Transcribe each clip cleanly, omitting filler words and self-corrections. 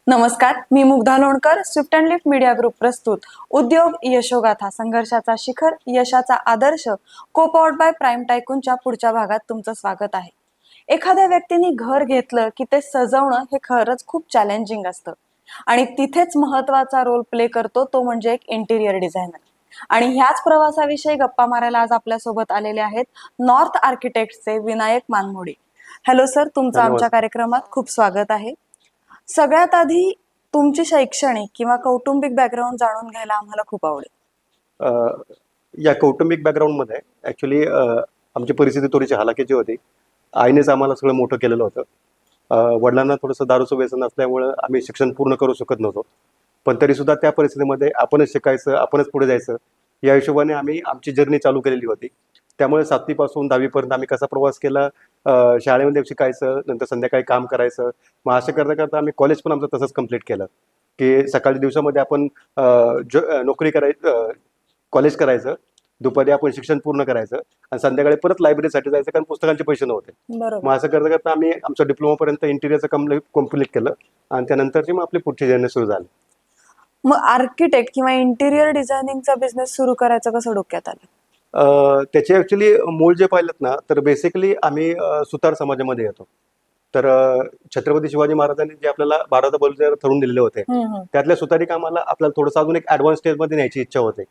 नमस्कार, मी Mugdha Lonkar. Swift and Lift Media Group प्रस्तुत उद्योग यशोगाथा, संघर्षाचा शिखर, यशाचा आदर्श, को पॉवर्ड बाय प्राईम टायकूनच्या पुढच्या भागात तुमचं स्वागत आहे. एखाद्या व्यक्तीने घर घेतलं की ते सजवणं हे खरंच खूप चॅलेंजिंग असतं आणि तिथेच महत्वाचा रोल प्ले करतो तो म्हणजे एक इंटिरियर डिझायनर. आणि ह्याच प्रवासाविषयी गप्पा मारायला आज आपल्या सोबत आलेले आहेत north आर्किटेक्टचे Vinayak Manmode. Hello sir, तुमचं आमच्या नमस्कार. कार्यक्रमात खूप स्वागत आहे. सगळ्यात आधी तुमची शैक्षणिक किंवा कौटुंबिक बॅकग्राऊंड जाणून घ्यायला आम्हाला खूप आवडेल. अ, या कौटुंबिक बॅकग्राऊंडमध्ये ॲक्च्युली आमची परिस्थिती थोडीशी हलाखीची होती. आईनेच आम्हाला सगळं मोठं केलेलं होतं. वडिलांना थोडंसं दारूचं व्यसन असल्यामुळं आम्ही शिक्षण पूर्ण करू शकत नव्हतो. पण तरीसुद्धा त्या परिस्थितीमध्ये आपणच शिकायचं, आपणच पुढे जायचं, या हिशोबाने आम्ही आमची जर्नी चालू केलेली होती. त्यामुळे 7वी पासून 10वी पर्यंत आम्ही कसा प्रवास केला, शाळेमध्ये शिकायचं, नंतर संध्याकाळी काम करायचं. मग असं करता आम्ही कॉलेज पण आमचं तसंच कंप्लीट केलं, की सकाळी दिवसामध्ये आपण नोकरी करायचं, कॉलेज करायचं, दुपारी आपण शिक्षण पूर्ण करायचं आणि संध्याकाळी परत लायब्ररीसाठी जायचं, कारण पुस्तकांचे पैसे नव्हते. मग बरोबर. असं करता आम्ही आमचं डिप्लोमापर्यंत इंटिरियरचं कंप्लीट केलं आणि त्यानंतरची मग आपली पुढची जर्नी सुरू झाली. मग आर्किटेक्ट किंवा इंटिरियर डिझायनिंगचा बिझनेस सुरू करायचं कसं डोक्यात आलं? त्याचे ॲक्च्युली मूळ जे पाहिलं ना, तर बेसिकली आम्ही सुतार समाजामध्ये येतो. तर छत्रपती शिवाजी महाराजांनी जे आपल्याला 12 बलुतेदार ठरवून दिलेले होते, त्यातल्या सुतारी कामाला आपल्याला थोडंसं अजून एक ॲडव्हान्स स्टेजमध्ये न्यायची इच्छा होते.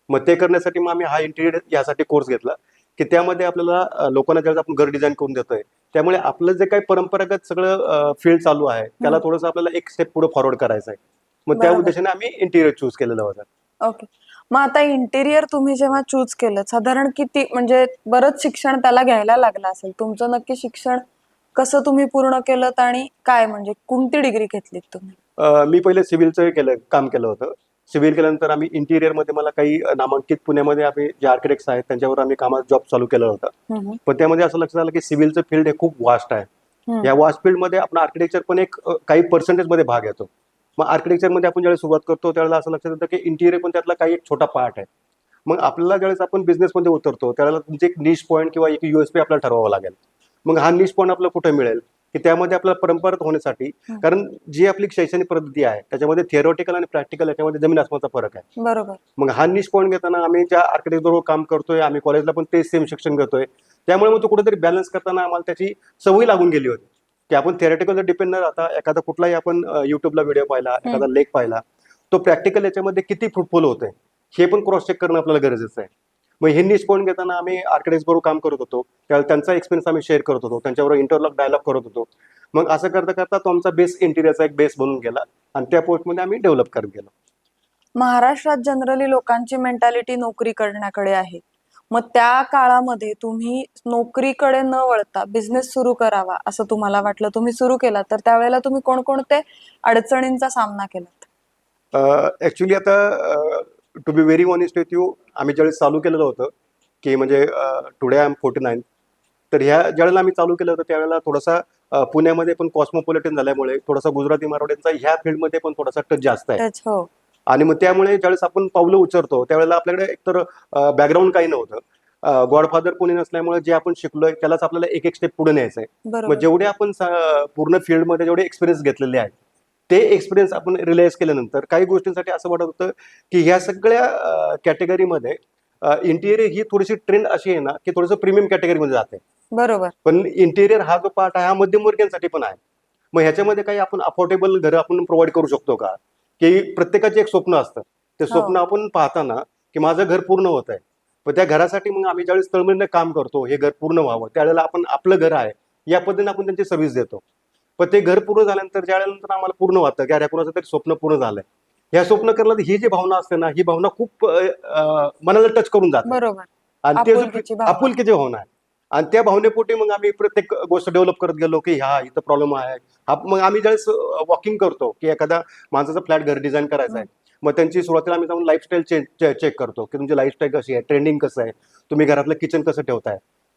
मग ते करण्यासाठी मग आम्ही हा इंटिरियर यासाठी कोर्स घेतला, की त्यामध्ये आपल्याला लोकांना ज्यावेळेस आपण घर डिझाईन करून देतोय, त्यामुळे आपलं जे काही परंपरागत सगळं फील्ड चालू आहे, त्याला थोडंसं आपल्याला एक स्टेप पुढे फॉरवर्ड करायचं आहे. मग त्या बरोबर. उद्देशाने आम्ही इंटिरियर चूज केलेलं होतं. ओके. मग आता इंटिरियर तुम्ही जेव्हा चूज केलं, साधारण किती म्हणजे बरंच शिक्षण त्याला घ्यायला लागलं असेल. तुमचं नक्की शिक्षण कसं तुम्ही पूर्ण केलं आणि काय म्हणजे कोणती डिग्री घेतलीत तुम्ही? मी पहिले सिव्हिलचं काम केलं होतं. सिव्हिल केल्यानंतर आम्ही इंटिरियरमध्ये मला काही नामांकित पुण्यामध्ये आम्ही जे आर्किटेक्ट्स आहेत त्यांच्यावर आम्ही कामात जॉब चालू केला होता. पण त्यामध्ये असं लक्षात आलं की सिव्हिलचं फील्ड हे खूप वास्ट आहे. या वास्ट फील्डमध्ये आपण आर्किटेक्चर पण एक काही पर्सेंटेजमध्ये भाग येतो. मग आर्किटेक्चरमध्ये आपण ज्यावेळेस सुरुवात करतो त्यावेळेला असं लक्षात येतं की इंटिरियर पण त्यातला काही एक छोटा पार्ट आहे. मग आपल्याला ज्यावेळेस आपण बिझनेसमध्ये उतरतो त्यावेळेला तुमचे एक निश पॉईंट किंवा एक USP आपल्याला ठरवावा लागेल. मग हा निश पॉईंट आपल्याला कुठे मिळेल, की त्यामध्ये आपल्याला परंपरागत होण्यासाठी, कारण जी आपली शैक्षणिक पद्धती आहे त्याच्यामध्ये थिअरॉटिकल आणि प्रॅक्टिकल याच्यामध्ये जमीन आसमानाचा फरक आहे. बरोबर. मग हा निश पॉईंट घेताना आम्ही ज्या आर्किटेक्ट बरोबर काम करतोय, आम्ही कॉलेजला पण तेच सेम शिक्षण घेतोय, त्यामुळे मग तो कुठेतरी बॅलन्स करताना आम्हाला त्याची सवय लागून गेली होती, की आपण थिअरॉटिकल डिपेंड न राहता एखादा कुठलाही आपण युट्यूबला व्हिडिओ पाहिला, एखादा लेख पाहिला, तो प्रॅक्टिकल याच्यामध्ये किती फ्रुटफुल होतोय हे पण क्रॉस चेक करणं आपल्याला गरजेचं आहे. मग हे निश पॉईंट घेताना आम्ही आर्किटेक्ट बरोबर काम करत होतो, त्यावेळेला त्यांचा एक्सपिरियन्स आम्ही शेअर करत होतो, त्यांच्याबरोबर इंटरलॉक डायलॉग करत होतो. मग असं करता करता तो आमचा बेस इंटिरियरचा एक बेस बनून गेला आणि त्या पोस्टमध्ये आम्ही डेव्हलप करत गेलो. महाराष्ट्रात जनरली लोकांची मेंटॅलिटी नोकरी करण्याकडे आहे. मग त्या काळामध्ये तुम्ही नोकरीकडे न वळता बिझनेस सुरू करावा असं तुम्हाला वाटलं, तुम्ही सुरू केला, तर त्यावेळेला तुम्ही कोणकोणते अडचणींचा सामना केलात? ॲक्च्युली आता to be very honest with you, आम्ही ज्यावेळेस चालू केलेलं होतं, की म्हणजे टुडे आय एम 49, तर ह्या ज्यावेळेला आम्ही चालू केलं होतं त्यावेळेला थोडासा पुण्यामध्ये पण कॉस्मोपॉलिटन झाल्यामुळे थोडासा गुजराती मारवाड्यांचा ह्या फील्डमध्ये पण थोडासा टच जास्त आहे. टच. हो. आणि मग त्यामुळे ज्यावेळेस आपण पावलं उचलतो त्यावेळेला आपल्याकडे एकतर बॅकग्राऊंड काही नव्हतं. गॉडफादर कोणी नसल्यामुळे जे आपण शिकलोय त्यालाच आपल्याला एक एक स्टेप पुढे न्यायचं आहे. मग बरोबर. जेवढे आपण पूर्ण फील्डमध्ये जेवढे एक्सपिरियन्स घेतलेले आहेत ते एक्सपिरियन्स आपण रिअलाइज केल्यानंतर काही गोष्टींसाठी असं वाटत होतं की ह्या सगळ्या कॅटेगरीमध्ये इंटिरियर ही थोडीशी ट्रेंड अशी आहे ना, की थोडंसं प्रीमियम कॅटेगरीमध्ये जाते. बरोबर. पण इंटिरियर हा जो पार्ट आहे हा मध्यमवर्गीयांसाठी पण आहे. मग ह्याच्यामध्ये काही आपण अफोर्डेबल घरं आपण प्रोव्हाइड करू शकतो का? की प्रत्येकाचे एक स्वप्न असतं. ते स्वप्न आपण पाहताना की माझं घर पूर्ण होत आहे. पण त्या घरासाठी मग आम्ही ज्यावेळेस तळमळीने काम करतो, हे घर पूर्ण व्हावं, त्यावेळेला आपण आपलं घर आहे या पद्धतीने आपण त्यांची सर्व्हिस देतो. पण ते घर पूर्ण झाल्यानंतर ज्यावेळेला आम्हाला पूर्ण वाटतं की अरे कुणाचं तरी स्वप्न पूर्ण झालंय. ह्या स्वप्न करण्यात ही जी भावना असते ना, ही भावना खूप मनाला टच करून जाते. बरोबर. आणि ते आपुलकीची भावना. आपुलकीची भावना आहे. आणि त्या भावनेपोटी मग आम्ही प्रत्येक गोष्ट डेव्हलप करत गेलो, की हा इथं प्रॉब्लेम आहे. मग आम्ही ज्यावेळेस वॉकिंग करतो, की एखादा माणसाचा फ्लॅट घर डिझाईन करायचा आहे. मग त्यांची सुरुवातीला आम्ही जाऊन लाईफस्टाईल चेक करतो, की तुमची लाईफस्टाईल कशी आहे, ट्रेंडिंग कसं आहे, तुम्ही घरातलं किचन कसं ठेवताय,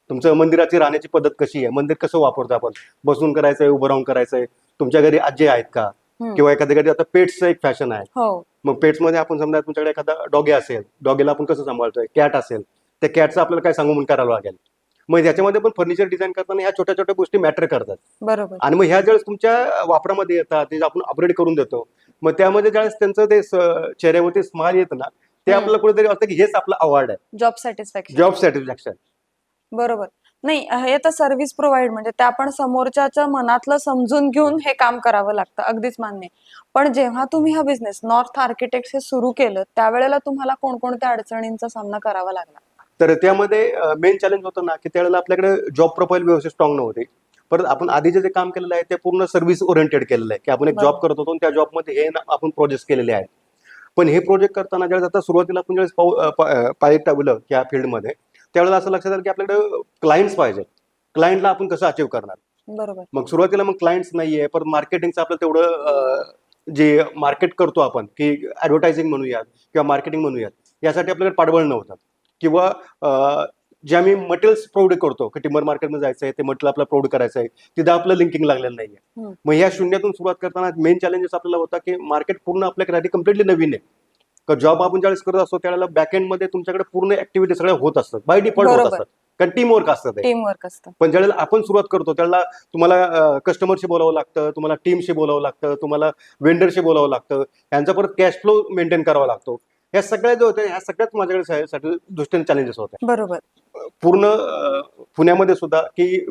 तुमचं मंदिराची राहण्याची पद्धत कशी आहे, मंदिर कसं वापरतो आपण, बसून करायचंय, उभं राहून करायचंय, तुमच्या घरी आजी आहेत का, किंवा एखाद्या घरी आता पेट्सचं एक फॅशन आहे. हो. मग पेट्समध्ये आपण समजा तुमच्याकडे एखादा डॉगी असेल, डॉगीला आपण कसं सांभाळतोय, कॅट असेल, त्या कॅटचं आपल्याला काय सांगून करावं लागेल. मग ह्याच्यामध्ये पण फर्निचर डिझाईन करताना ह्या छोट्या छोट्या गोष्टी मॅटर करतात. बरोबर. आणि मग ह्या ज्यावेळेस तुमच्या वापरामध्ये येतात ते आपण अपग्रेड करून देतो, मग त्यामध्ये ज्यावेळेस त्यांचं ते चेहऱ्यावरती स्माइल येतं ना, ते आपल्याला कुठेतरी वाटतं की हेच आपलं अवॉर्ड आहे, जॉब सॅटिस्फॅक्शन. Job satisfaction. बरोबर. नाही, हे तर सर्व्हिस प्रोव्हाइड म्हणजे ते आपण समोरच्याचं मनातलं समजून घेऊन हे काम करावं लागतं, अगदीच मान्य आहे. पण जेव्हा तुम्ही हा बिझनेस नॉर्थ आर्किटेक्ट्स हे सुरू केलं, त्यावेळेला तुम्हाला कोणकोणत्या अडचणींचा सामना करावा लागला? तर त्यामध्ये मेन चॅलेंज होतं ना, की त्यावेळेला आपल्याकडे जॉब प्रोफाईल व्यवस्थित स्ट्रॉंग नव्हती. परत आपण आधीचे जे काम केलेलं आहे ते पूर्ण सर्व्हिस ओरिएंटेड केलेलं आहे, की आपण एक जॉब बरोबर. करत होतो आणि त्या जॉबमध्ये हे ना आपण प्रोजेक्ट केलेले आहेत. पण हे प्रोजेक्ट करताना ज्यावेळेस आता सुरुवातीला आपण ज्यावेळेस पाय टाकलं या फील्डमध्ये, त्यावेळेला असं लक्षात आलं की आपल्याकडे क्लायंट्स पाहिजे. क्लायंटला आपण कसं अचीव्ह करणार? बरोबर. मग सुरुवातीला मग क्लायंट्स नाहीये, परत मार्केटिंगचं आपलं तेवढं जे मार्केट करतो आपण, की ऍडव्हर्टायझिंग म्हणूयात किंवा मार्केटिंग म्हणूयात, यासाठी आपल्याकडे पाठबळ नव्हतं. किंवा जे आम्ही मटेरियल्स प्रोव्हाइड करतो, की टिंबर मार्केटमध्ये जायचं आहे, ते मटेरियल आपल्याला प्रोव्हाइड करायचं आहे, तिथं आपलं लिंकिंग लागलेलं नाहीये. हम्म. मग ह्या शून्यातून सुरुवात करताना मेन चॅलेंजेस आपल्याला होता, की मार्केट पूर्ण आपल्याकडे कम्प्लिटली नवीन आहे. जॉब आपण ज्यावेळेस करत असतो त्यावेळेला बॅकएंड मध्ये तुमच्याकडे पूर्ण ऍक्टिव्हिटी सगळ्या होत असतात, बाय डिफॉल्ट होत बरोबर. असतात, कारण टीम वर्क असतं ते. टीम वर्क असतं. पण ज्यावेळेला आपण सुरुवात करतो त्यावेळेला तुम्हाला कस्टमरशी बोलावं लागतं, तुम्हाला टीमशी बोलावं लागतं, तुम्हाला वेंडरशी बोलावं लागतं, यांचा परत कॅश फ्लो मेंटेन करावा लागतो. ह्या सगळ्या जे होत्या ह्या सगळ्यात माझ्याकडे दृष्टीने चॅलेंजेस होते. बरोबर. पूर्ण पुण्यामध्ये सुद्धा की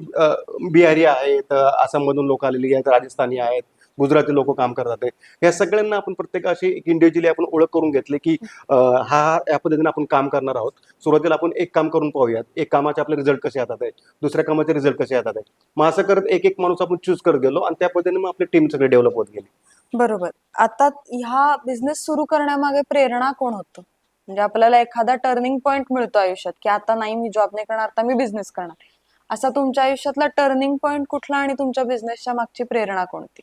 बिहारी आहेत, आसाममधून लोक आलेली आहेत, राजस्थानी आहेत, गुजराती लोक काम करतात आहे. या सगळ्यांना आपण प्रत्येकाशी इंडिव्हिज्युअली आपण ओळख करून घेतली, की या पद्धतीने आपण काम करणार आहोत. सुरुवातीला आपण एक काम करून पाहूयात, एक कामाचे आपले रिझल्ट कसे येतात आहे, दुसऱ्या कामाचे रिझल्ट कसे येतात आहे. मग असं करत एक एक माणूस आपण चूज करत गेलो आणि त्या पद्धतीने मग आपली टीम सगळी डेव्हलप होत गेली. बरोबर. आता ह्या बिझनेस सुरू करण्यामागे प्रेरणा कोण होतं? म्हणजे आपल्याला एखादा टर्निंग पॉइंट मिळतो आयुष्यात, की आता नाही मी जॉब नाही करणार, आता मी बिझनेस करणार. असा तुमच्या आयुष्यातला टर्निंग पॉइंट कुठला आणि तुमच्या बिझनेसच्या मागची प्रेरणा कोणती?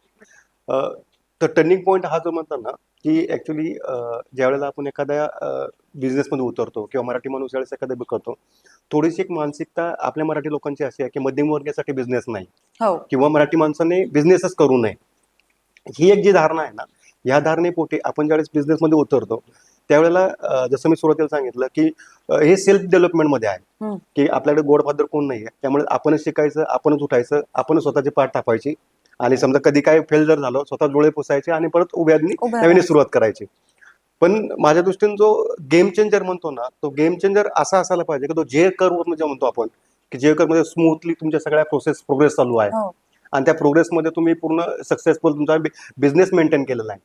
तर टर्निंग पॉईंट हा जो म्हणतात ना, की ऍक्च्युली ज्यावेळेला आपण एखाद्या बिझनेसमध्ये उतरतो किंवा मराठी माणूस ज्यावेळेस एखादा करतो, थोडीशी एक मानसिकता आपल्या मराठी लोकांची अशी आहे, की मध्यमवर्गीयासाठी बिझनेस नाही हो. किंवा मराठी माणसाने बिझनेसच करू नये. ही एक जी धारणा आहे ना, या धारणेपोटी आपण ज्यावेळेस बिझनेसमध्ये उतरतो त्यावेळेला जसं मी सुरुवातीला सांगितलं, की हे सेल्फ डेव्हलपमेंटमध्ये आहे, हम्म. की आपल्याकडे गॉडफादर कोण नाही आहे. त्यामुळे आपणच शिकायचं, आपणच उठायचं, आपणच स्वतःची पाठ थापायची आणि समजा कधी काय फेल जर झालं स्वतः डोळे पुसायचे आणि परत उभ्यानी उभ्या नवीन राहायचं. सुरुवात करायची. पण माझ्या दृष्टीने जो गेम चेंजर म्हणतो ना, तो गेम चेंजर असा असायला पाहिजे, की तो जे कर्व जे म्हणतो आपण, की जे कर्वमध्ये स्मूथली तुमच्या सगळ्या प्रोग्रेस चालू आहे हो. आणि त्या प्रोग्रेसमध्ये तुम्ही पूर्ण सक्सेसफुल तुमचा बिझनेस मेंटेन केलेला आहे.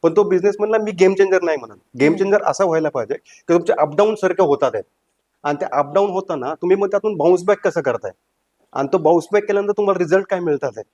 पण तो बिझनेस म्हणला मी गेम चेंजर नाही म्हणत. गेम चेंजर असा व्हायला पाहिजे की तुमचे अपडाऊन सारखे होतात आहेत आणि ते अपडाऊन होताना तुम्ही मग त्यातून बाउन्स बॅक कसं करताय आणि तो बाउन्स बॅक केल्यानंतर तुम्हाला रिझल्ट काय मिळतात आहे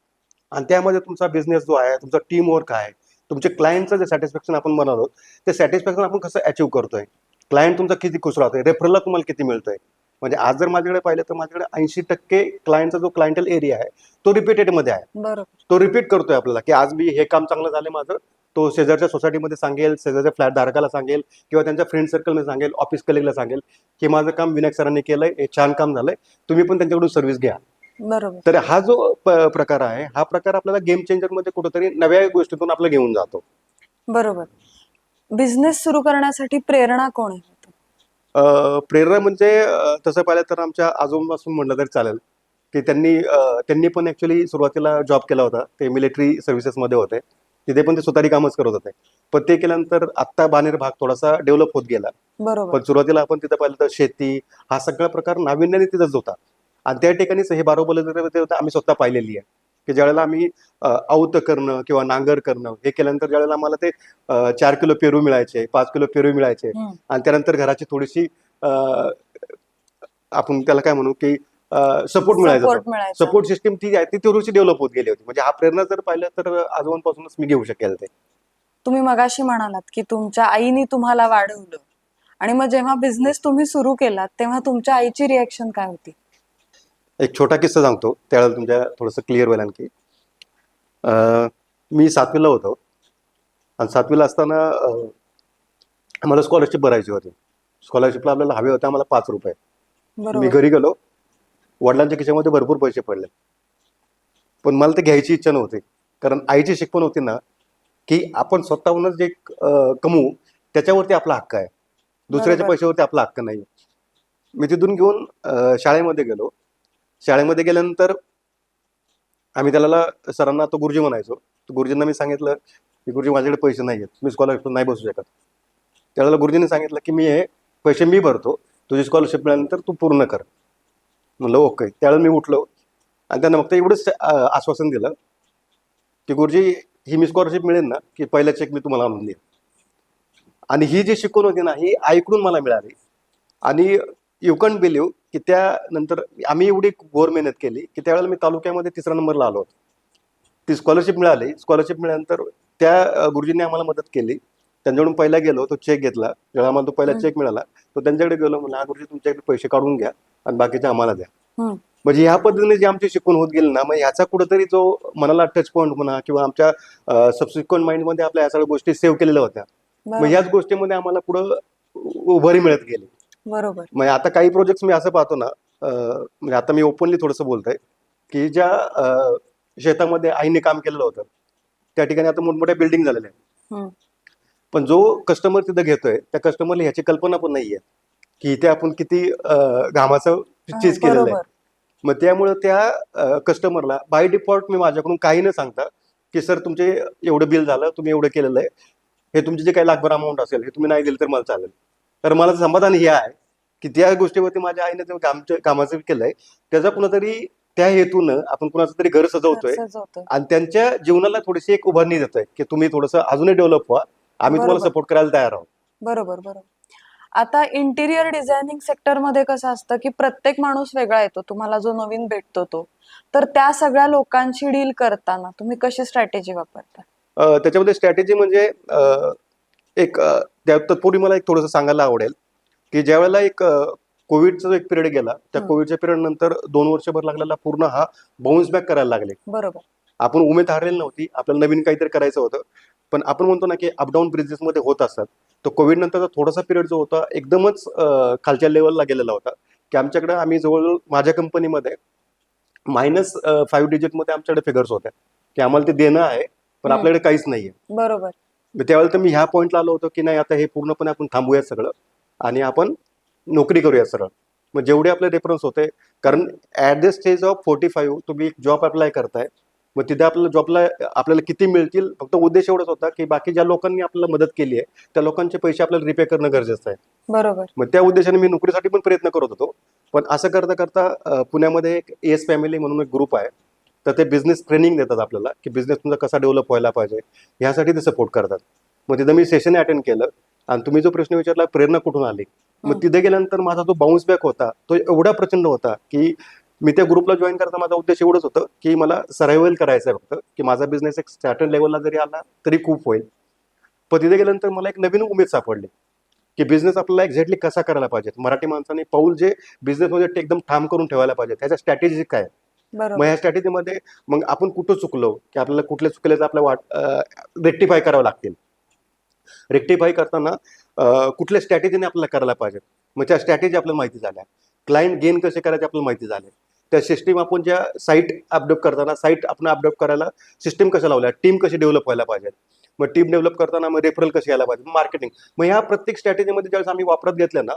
आणि त्यामध्ये तुमचा बिझनेस जो आहे, तुमचा टीम वर्क आहे, तुमचे क्लायंटचं जे सॅटिस्फॅक्शन आपण म्हणालो ते सॅटिस्फॅक्शन आपण कसं अचीव्ह करतोय, क्लायंट तुमचा किती खुश राहतोय, रेफरलला तुम्हाला किती मिळतोय. म्हणजे आज जर माझ्याकडे पाहिलं तर माझ्याकडे 80% क्लायंटचा जो क्लायंटल एरिया आहे तो रिपीटेड मध्ये आहे. बरोबर. तो रिपीट करतोय आपल्याला, की आज मी हे काम चांगलं झालं माझं, तो शेजारच्या सोसायटीमध्ये सांगेल, शेजारच्या फ्लॅट धारकाला सांगेल किंवा त्यांच्या फ्रेंड सर्कलमध्ये सांगेल, ऑफिस कलिगला सांगेल, की माझं काम विनायक सरांनी केलंय, हे छान काम झालंय, तुम्ही पण त्यांच्याकडून सर्व्हिस घ्या. बरोबर. तर हा जो प्रकार आहे, हा प्रकार आपल्याला गेम चेंजर मध्ये कुठेतरी नव्या गोष्टीतून आपल्याला घेऊन जातो. बरोबर. बिझनेस सुरू करण्यासाठी प्रेरणा कोण आहे? प्रेरणा म्हणजे तसं पाहिलं तर आमच्या आजोबापासून म्हटलं तरी चालेल, की त्यांनी पण ऍक्च्युली सुरुवातीला जॉब केला होता. ते मिलिटरी सर्व्हिसेसमध्ये होते. तिथे पण ते सुतारी कामच करत होते. पण ते केल्यानंतर आत्ता बानेर भाग थोडासा डेव्हलप होत गेला. बरोबर. पण सुरुवातीला आपण तिथं पाहिलं तर शेती हा सगळा प्रकार नाविन्याने तिथंच होता आणि त्या ठिकाणीच हे बारोबल आम्ही स्वतः पाहिलेली आहे, की ज्यावेळेला आम्ही औत करणं किंवा नांगर करणं हे केल्यानंतर ज्यावेळेला आम्हाला ते 4 किलो पेरू मिळायचे, 5 किलो पेरू मिळायचे हम्म. आणि त्यानंतर घराची थोडीशी आपण त्याला काय म्हणू की सपोर्ट मिळायचा. सपोर्ट मिळायचा. सपोर्ट सिस्टीम ती आहे ती थोडीशी डेव्हलप होत गेली होती. म्हणजे हा प्रेरणा जर पाहिलं तर आजोबांपासूनच मी घेऊ शकेल ते. तुम्ही मगाशी म्हणालात की तुमच्या आईनी तुम्हाला वाढवलं आणि मग जेव्हा बिझनेस तुम्ही सुरू केलात तेव्हा तुमच्या आईची रिएक्शन काय होती? एक छोटा किस्सा सांगतो, त्यावेळेला तुमच्या थोडंसं क्लिअर होईल आणखी. मी 7वीला होतो आणि 7वीला असताना आम्हाला स्कॉलरशिप भरायची होती. स्कॉलरशिपला आपल्याला हवे होते आम्हाला ₹5. मी बरोबर. घरी गेलो, वडिलांच्या खिशामध्ये भरपूर पैसे पडले, पण मला ते घ्यायची इच्छा नव्हती. कारण आईची शिकवण होती ना, की आपण स्वतःहूनच जे कमवू त्याच्यावरती आपला हक्क आहे, दुसऱ्याच्या बरोबर. पैशावरती आपला हक्क नाही. मी तिथून घेऊन शाळेमध्ये गेलो शाळेमध्ये गेल्यानंतर आम्ही त्याला सरांना तो गुरुजी म्हणायचो. तर गुरुजींना मी सांगितलं की गुरुजी माझ्याकडे पैसे नाही आहेत, मी स्कॉलरशिप नाही बसू शकत. त्यावेळेला गुरुजींनी सांगितलं की मी हे पैसे मी भरतो, तुझी स्कॉलरशिप मिळाल्यानंतर तू पूर्ण कर. म्हणलं ओके. त्यावेळेला मी उठलो आणि त्यांना फक्त एवढंच आश्वासन दिलं की गुरुजी ही मी स्कॉलरशिप मिळेल ना की पहिला चेक मी तुम्हाला आणून देईन. आणि ही जी शिकवण होती ना ही ऐकून मला मिळाली. आणि यू कॅन्ट बिलीव्ह की त्यानंतर आम्ही एवढी घोर मेहनत केली की त्यावेळेला मी तालुक्यामध्ये 3रा नंबरला आलो होतो. ती स्कॉलरशिप मिळाली. स्कॉलरशिप मिळाल्यानंतर त्या गुरुजींनी आम्हाला मदत केली. त्यांच्याकडून पहिला गेलो, तो चेक घेतला. जेव्हा आम्हाला तो पहिला चेक मिळाला तो त्यांच्याकडे गेलो, म्हणलं हा गुरुजी तुमच्याकडे पैसे काढून घ्या आणि बाकीचे आम्हाला द्या. म्हणजे ह्या पद्धतीने जी आमची शिकवण होत गेली ना, मग ह्याचा कुठेतरी जो मनाला टच पॉईंट म्हणा किंवा आमच्या सबसिक्वेंट माइंडमध्ये आपल्या ह्या सगळ्या गोष्टी सेव्ह केलेल्या होत्या. मग ह्याच गोष्टीमध्ये आम्हाला पुढं उभारी मिळत गेली. बरोबर. म्हणजे आता काही प्रोजेक्ट्स मी असं पाहतो ना, म्हणजे आता मी ओपनली थोडंसं बोलतोय की ज्या शेतामध्ये आईने काम केलेलं होतं त्या ठिकाणी आता मोठमोठ्या बिल्डिंग झालेल्या आहेत. पण जो कस्टमर तिथं घेतोय त्या कस्टमरला ह्याची कल्पना पण नाहीये की इथे आपण किती घामाचं चीज केलेलं आहे. मग त्यामुळे त्या कस्टमरला बाय डिफॉल्ट मी माझ्याकडून काही न सांगता की सर तुमचे एवढं बिल झालं, तुम्ही एवढं केलेलं आहे, हे तुमचे जे काही लाखभर अमाऊंट असेल हे तुम्ही नाही दिलं तर मला चालेल. तर मला समाधान हे आहे की त्या गोष्टीवरती माझ्या आईने जे कामाचं केलंय त्याचा कुणातरी त्या हेतून आपण कुणाचं तरी घर सजवतोय आणि त्यांच्या जीवनाला थोडीशी एक उभारणी देतोय की तुम्ही थोडंसं अजूनही डेव्हलप व्हा, आम्ही तुम्हाला सपोर्ट करायला तयार आहोत. बरोबर बरोबर. आता इंटिरियर डिझायनिंग सेक्टर मध्ये कसं असतं की प्रत्येक माणूस वेगळा येतो, तुम्हाला जो नवीन भेटतो तो. तर त्या सगळ्या लोकांशी डील करताना तुम्ही कशी स्ट्रॅटेजी वापरता? त्याच्यामध्ये स्ट्रॅटेजी म्हणजे एक तत्पूर्वी मला एक थोडंसं सांगायला आवडेल की ज्या वेळेला एक कोविडचा जो एक पिरियड गेला त्या कोविडच्या पिरियड नंतर 2 वर्षभर लागलेला पूर्ण हा बाउन्स बॅक करायला लागले. बरोबर. आपण उमेद हारलेली नव्हती, आपल्याला नवीन काहीतरी करायचं होतं. पण आपण म्हणतो ना की अपडाऊन बिझनेसमध्ये होत असतात. तो कोविड नंतरचा थोडासा पिरियड जो होता एकदमच खालच्या लेवलला गेलेला होता की आमच्याकडे आम्ही जवळजवळ माझ्या कंपनीमध्ये -5 डिजिटमध्ये आमच्याकडे फिगर्स होत्या की आम्हाला ते देणं आहे पण आपल्याकडे काहीच नाहीये. बरोबर. त्यावेळेला तर मी ह्या पॉईंटला आलो होतो की नाही आता हे पूर्णपणे आपण थांबूया सगळं आणि आपण नोकरी करूया सरळ. मग जेवढे आपले रेफरन्स होते, कारण ऍट द स्टेज ऑफ 45 तुम्ही एक जॉब अप्लाय करताय, मग तिथे आपल्याला जॉबला आपल्याला किती मिळतील फक्त उद्देश एवढाच होता की बाकी ज्या लोकांनी आपल्याला मदत केली आहे त्या लोकांचे पैसे आपल्याला रिपे करणं गरजेचं आहे. बरोबर. मग त्या उद्देशाने मी नोकरीसाठी पण प्रयत्न करत होतो. पण असं करता करता पुण्यामध्ये एक एस फॅमिली म्हणून एक ग्रुप आहे, तर ते बिझनेस ट्रेनिंग देतात आपल्याला की बिझनेस तुमचा कसा डेव्हलप व्हायला पाहिजे ह्यासाठी ते सपोर्ट करतात. मग तिथं मी सेशन अटेंड केलं आणि तुम्ही जो प्रश्न विचारला प्रेरणा कुठून आली, मग तिथे गेल्यानंतर माझा जो बाउन्स बॅक होता तो एवढा प्रचंड होता की मी त्या ग्रुपला जॉईन करता माझा उद्देश एवढंच होतं की मला सर्व्हायव्हल करायचं आहे फक्त की माझा बिझनेस एक स्टार्टर लेवलला जरी आला तरी खूप होईल. पण तिथे गेल्यानंतर मला एक नवीन उमेद सापडली की बिझनेस आपल्याला एक्झॅक्टली कसा करायला पाहिजे. मराठी माणसाने पाऊल जे बिझनेसमध्ये एकदम ठाम करून ठेवायला पाहिजे त्याच्या स्ट्रॅटेजी काय. मग ह्या स्ट्रॅटेजीमध्ये मग आपण कुठं चुकलो की आपल्याला कुठल्या चुकल्याचं आपल्या रेक्टिफाय करावं लागतील. रेक्टिफाय करताना कुठल्या स्ट्रॅटेजीने आपल्याला करायला पाहिजे. मग त्या स्ट्रॅटेजी आपल्याला माहिती झाल्या, क्लायंट गेन कसे करायचे आपल्याला माहिती झाले, त्या सिस्टीम आपण ज्या साईट अपडेट करताना साईट आपण अपडेट करायला सिस्टीम कशा लावल्या, टीम कशी डेव्हलप व्हायला पाहिजे, मग टीम डेव्हलप करताना मग रेफरल कशी यायला पाहिजे, मार्केटिंग. मग ह्या प्रत्येक स्ट्रॅटेजीमध्ये ज्यावेळेस आम्ही वापरत घेतल्या ना,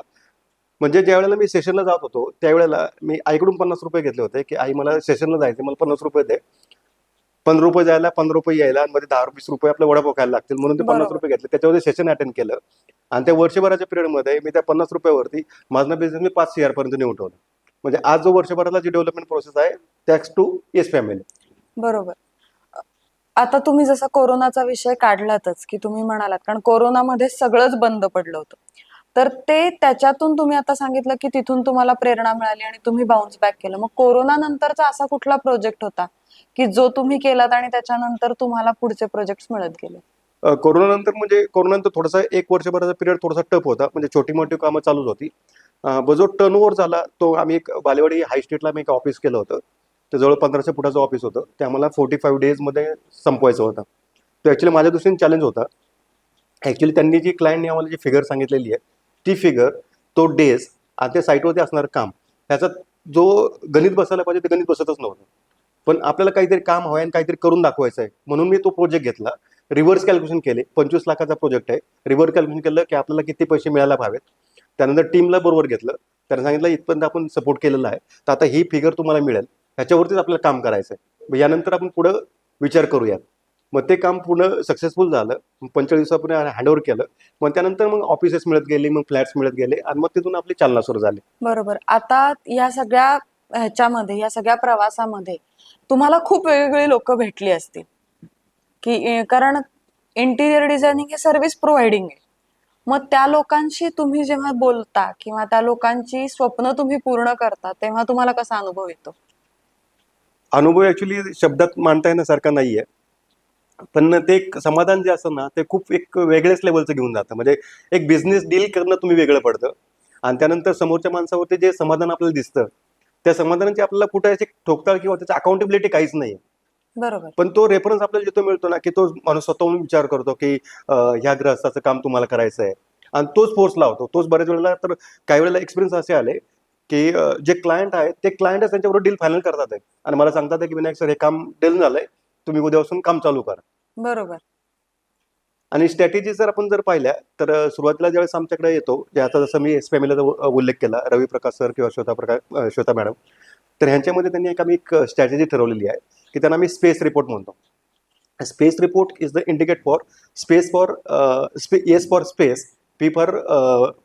म्हणजे ज्या वेळेला मी सेशनला जात होतो त्यावेळेला मी आईकडून 50 रुपये घेतले होते की आई मला सेशनला जायचे, मला 50 रुपये दे. 15 रुपये जायला 15 रुपये यायला आणि मध्ये 10-20 रुपये आपल्या वडापाव खायला लागतील म्हणून ते 50 रुपये घेतले. त्याच्यामध्ये सेशन अटेंड केलं आणि त्या वर्षभराच्या पिरियडमध्ये मी त्या 50 रुपयावरती माझा बिझनेस मी 5 CR पर्यंत नेऊन ठेवला. म्हणजे आज जो वर्षभराला जी डेव्हलपमेंट प्रोसेस आहे थँक्स टू येस फॅमिली. बरोबर. आता तुम्ही जसा कोरोनाचा विषय काढलातच की तुम्ही म्हणालात कारण कोरोनामध्ये सगळंच बंद पडलं होतं, तर ते त्याच्यातून तुम्ही आता सांगितलं की तिथून तुम्हाला प्रेरणा मिळाली आणि तुम्ही बाउन्स बॅक केलं. मग कोरोना नंतरचा असा कुठला प्रोजेक्ट होता की जो तुम्ही केलात आणि त्याच्यानंतर तुम्हाला पुढचे प्रोजेक्ट मिळत गेले? कोरोनानंतर म्हणजे कोरोनानंतर थोडासा 1 वर्षभराचा पिरियड थोडासा टफ होता, म्हणजे छोटी मोठी कामं चालूच होती. जो टर्नओव्हर झाला तो आम्ही एक बालेवाडी हाय स्ट्रीटला मी एक ऑफिस केलं होतं. ते जवळ 1500 फुटाचं ऑफिस होतं. ते आम्हाला 45 डेजमध्ये संपवायचं होतं. तो ॲक्च्युली माझ्या दृष्टीने चॅलेंज होता. ॲक्च्युली त्यांनी जी क्लायंटने आम्हाला जी फिगर सांगितलेली आहे ती फिगर, तो डेज आणि त्या साईटवरती असणारं काम, ह्याचा जो गणित बसायला पाहिजे ते गणित बसतच नव्हतं. पण आपल्याला काहीतरी काम हवं आणि काहीतरी करून दाखवायचं आहे म्हणून मी तो प्रोजेक्ट घेतला. रिव्हर्स कॅल्क्युलेशन केले. 25 लाखाचा प्रोजेक्ट आहे. रिव्हर्स कॅल्क्युलेशन केलं की आपल्याला किती पैसे मिळायला हवेत. त्यानंतर टीमला बरोबर घेतलं त्यांना सांगितलं इथपर्यंत आपण सपोर्ट केलेला आहे, तर आता ही फिगर तुम्हाला मिळेल, ह्याच्यावरतीच आपल्याला काम करायचं आहे. मग यानंतर आपण पुढं विचार करूयात. मग ते काम पूर्ण सक्सेसफुल झालं. 45 दिवसापूर्वी हँडओव्हर केलं. मग त्यानंतर मग ऑफिसेस मिळत गेली, मग फ्लॅट्स मिळत गेले आणि मग तिथून आपली चालना सुरू झाली. बरोबर. आता या सगळ्या ह्याच्यामध्ये, या सगळ्या प्रवासामध्ये तुम्हाला खूप वेगवेगळी लोक भेटली असतील की कारण इंटिरियर डिझायनिंग हे सर्व्हिस प्रोव्हाइडिंग आहे. मग त्या लोकांशी तुम्ही जेव्हा बोलता किंवा त्या लोकांची स्वप्न तुम्ही पूर्ण करता तेव्हा तुम्हाला कसा अनुभव येतो? अनुभव ऍक्च्युली शब्दात मांडता येण्यासारखा नाहीये, पण ते एक समाधान जे असतं ना, ते खूप एक वेगळ्याच लेवलचं घेऊन जातं. म्हणजे एक बिझनेस डील करणं तुम्ही वेगळं पडतं आणि त्यानंतर समोरच्या माणसावरती जे समाधान आपल्याला दिसतं, त्या समाधानाची आपल्याला कुठे अशी ठोकताळ किंवा त्याची अकाउंटेबिलिटी काहीच नाही. बरोबर. पण तो रेफरन्स आपल्याला जिथं मिळतो ना, की तो माणूस स्वतःहून विचार करतो, की ह्या ग्रहस्थाचं काम तुम्हाला करायचं आहे आणि तोच फोर्स लावतो. तोच बऱ्याच वेळेला तर काही वेळेला एक्सपिरियन्स असे आले, की जे क्लायंट आहेत ते क्लायंटच त्यांच्याबरोबर डील फायनल करतात आहे आणि मला सांगतात आहे, की विनायक सर हे काम डन झालंय, तुम्ही उद्यापासून काम चालू करा. बरोबर. आणि स्ट्रॅटेजी जर पाहिल्या तर सुरुवातीला ज्यावेळेस आमच्याकडे येतो, जे आता जसं मी एस-पी-एम-एलचा उल्लेख केला, रवी प्रकाश सर किंवा श्वेता मॅडम, तर ह्यांच्यामध्ये त्यांनी एक स्ट्रॅटेजी ठरवलेली आहे, की त्यांना मी स्पेस रिपोर्ट म्हणतो. Space report is the indicate for space for S for space, P for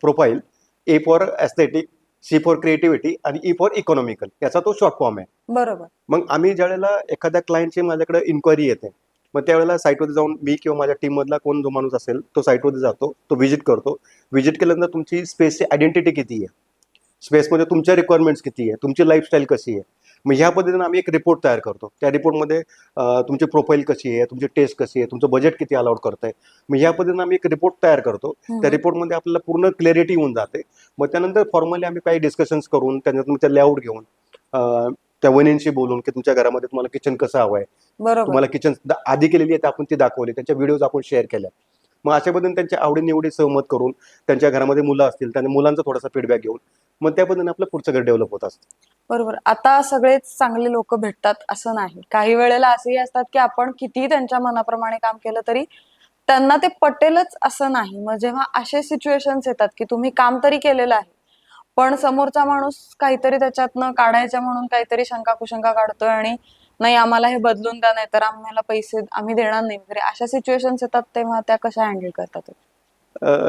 profile, A for aesthetic, C for creativity आणि ई फॉर इकॉनॉमिकल. याचा तो शॉर्ट फॉर्म आहे. बरोबर. मग आम्ही ज्यावेळेला एखाद्या क्लायंटची माझ्याकडे इन्क्वायरी येते, मग त्यावेळेला साईटवरती जाऊन मी किंवा माझ्या टीममधला कोण जो माणूस असेल तो साईटवरती जातो, तो व्हिजिट करतो. व्हिजिट केल्यानंतर तुमची स्पेसची आयडेंटिटी किती आहे, स्पेसमध्ये तुमच्या रिक्वायरमेंट्स किती आहे, तुमची लाईफस्टाईल कशी आहे. मग ह्या पद्धतीने आम्ही एक रिपोर्ट तयार करतो. त्या रिपोर्टमध्ये तुमची प्रोफाईल कशी आहे, तुमची टेस्ट कशी आहे, तुमचं बजेट किती अलाउड करतंय. मग ह्या पद्धतीने आम्ही एक रिपोर्ट तयार करतो. त्या रिपोर्टमध्ये आपल्याला पूर्ण क्लॅरिटी येऊन जाते. मग त्यानंतर फॉर्मली आम्ही काही डिस्कशन्स करून त्याच्यात तुमच्या लेआउट घेऊन त्या वहिनींशी बोलून, की तुमच्या घरामध्ये तुम्हाला किचन कसं हवं आहे, बरोबर. तुम्हाला किचन आधी केलेली आहे आपण ती दाखवली, त्यांच्या व्हिडिओज आपण शेअर केल्या. मग अशा पद्धतीने त्यांच्या आवडीनिवडी सहमत करून, त्यांच्या घरामध्ये मुलं असतील त्यांनी मुलांचा थोडासा फीडबॅक घेऊन मग त्या पद्धतीने आपलं पुढचं घर डेव्हलप होत असतं. बरोबर. आता सगळेच चांगले लोक भेटतात असं नाही. काही वेळेला असेही असतात की आपण कितीही त्यांच्या मनाप्रमाणे काम केलं तरी त्यांना ते पटेलच असं नाही. मग जेव्हा असे सिच्युएशन्स येतात की तुम्ही काम तरी केलेलं आहे, पण समोरचा माणूस काहीतरी त्याच्यातनं काढायचं म्हणून काहीतरी शंका कुशंका काढतोय आणि नाही आम्हाला हे बदलून द्या, नाही तर आम्हाला पैसे आम्ही देणार नाही वगैरे, अशा सिच्युएशन्स येतात तेव्हा त्या कशा हँडल करतात?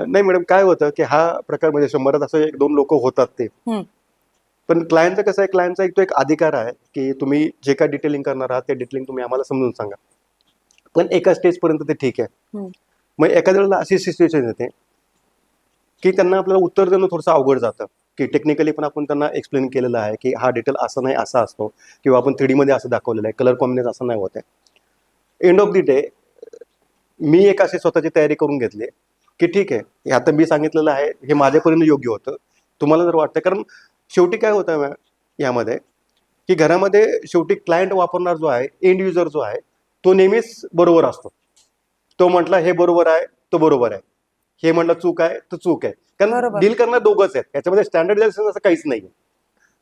नाही मॅडम, काय होतं की हा प्रकार म्हणजे 100त असं 1-2 लोक होतात ते. पण क्लायंटचं कसं आहे, क्लायंटचा एक अधिकार आहे, की तुम्ही जे काही डिटेलिंग करणार आहात ते डिटेलिंग तुम्ही आम्हाला समजून सांगा. पण एका स्टेजपर्यंत ते ठीक आहे. मग एखाद्या वेळेला अशी सिच्युएशन येते, की त्यांना आपल्याला उत्तर देणं थोडंसं अवघड जातं, की टेक्निकली पण आपण त्यांना एक्सप्लेन केलेलं आहे, की हा डिटेल असं नाही असा असतो किंवा आपण 3D मध्ये असं दाखवलेलं आहे, कलर कॉम्बिनेशन असं नाही होत आहे. एंड ऑफ द डे मी एक अशी स्वतःची तयारी करून घेतली, की ठीक आहे, हे आता मी सांगितलेलं आहे, हे माझ्यापर्यंत योग्य होतं. तुम्हाला जर वाटतं, कारण शेवटी काय होतं यामध्ये, की घरामध्ये शेवटी क्लायंट वापरणार जो आहे, एंड युजर जो आहे, तो नेहमीच बरोबर असतो. तो म्हटला हे बरोबर आहे, तो बरोबर आहे. हे म्हटलं चूक आहे, तर चूक आहे. कारण बरोबर. डील करणार दोघंच आहेत. याच्यामध्ये स्टँडर्डायझेशन असं काहीच नाहीये.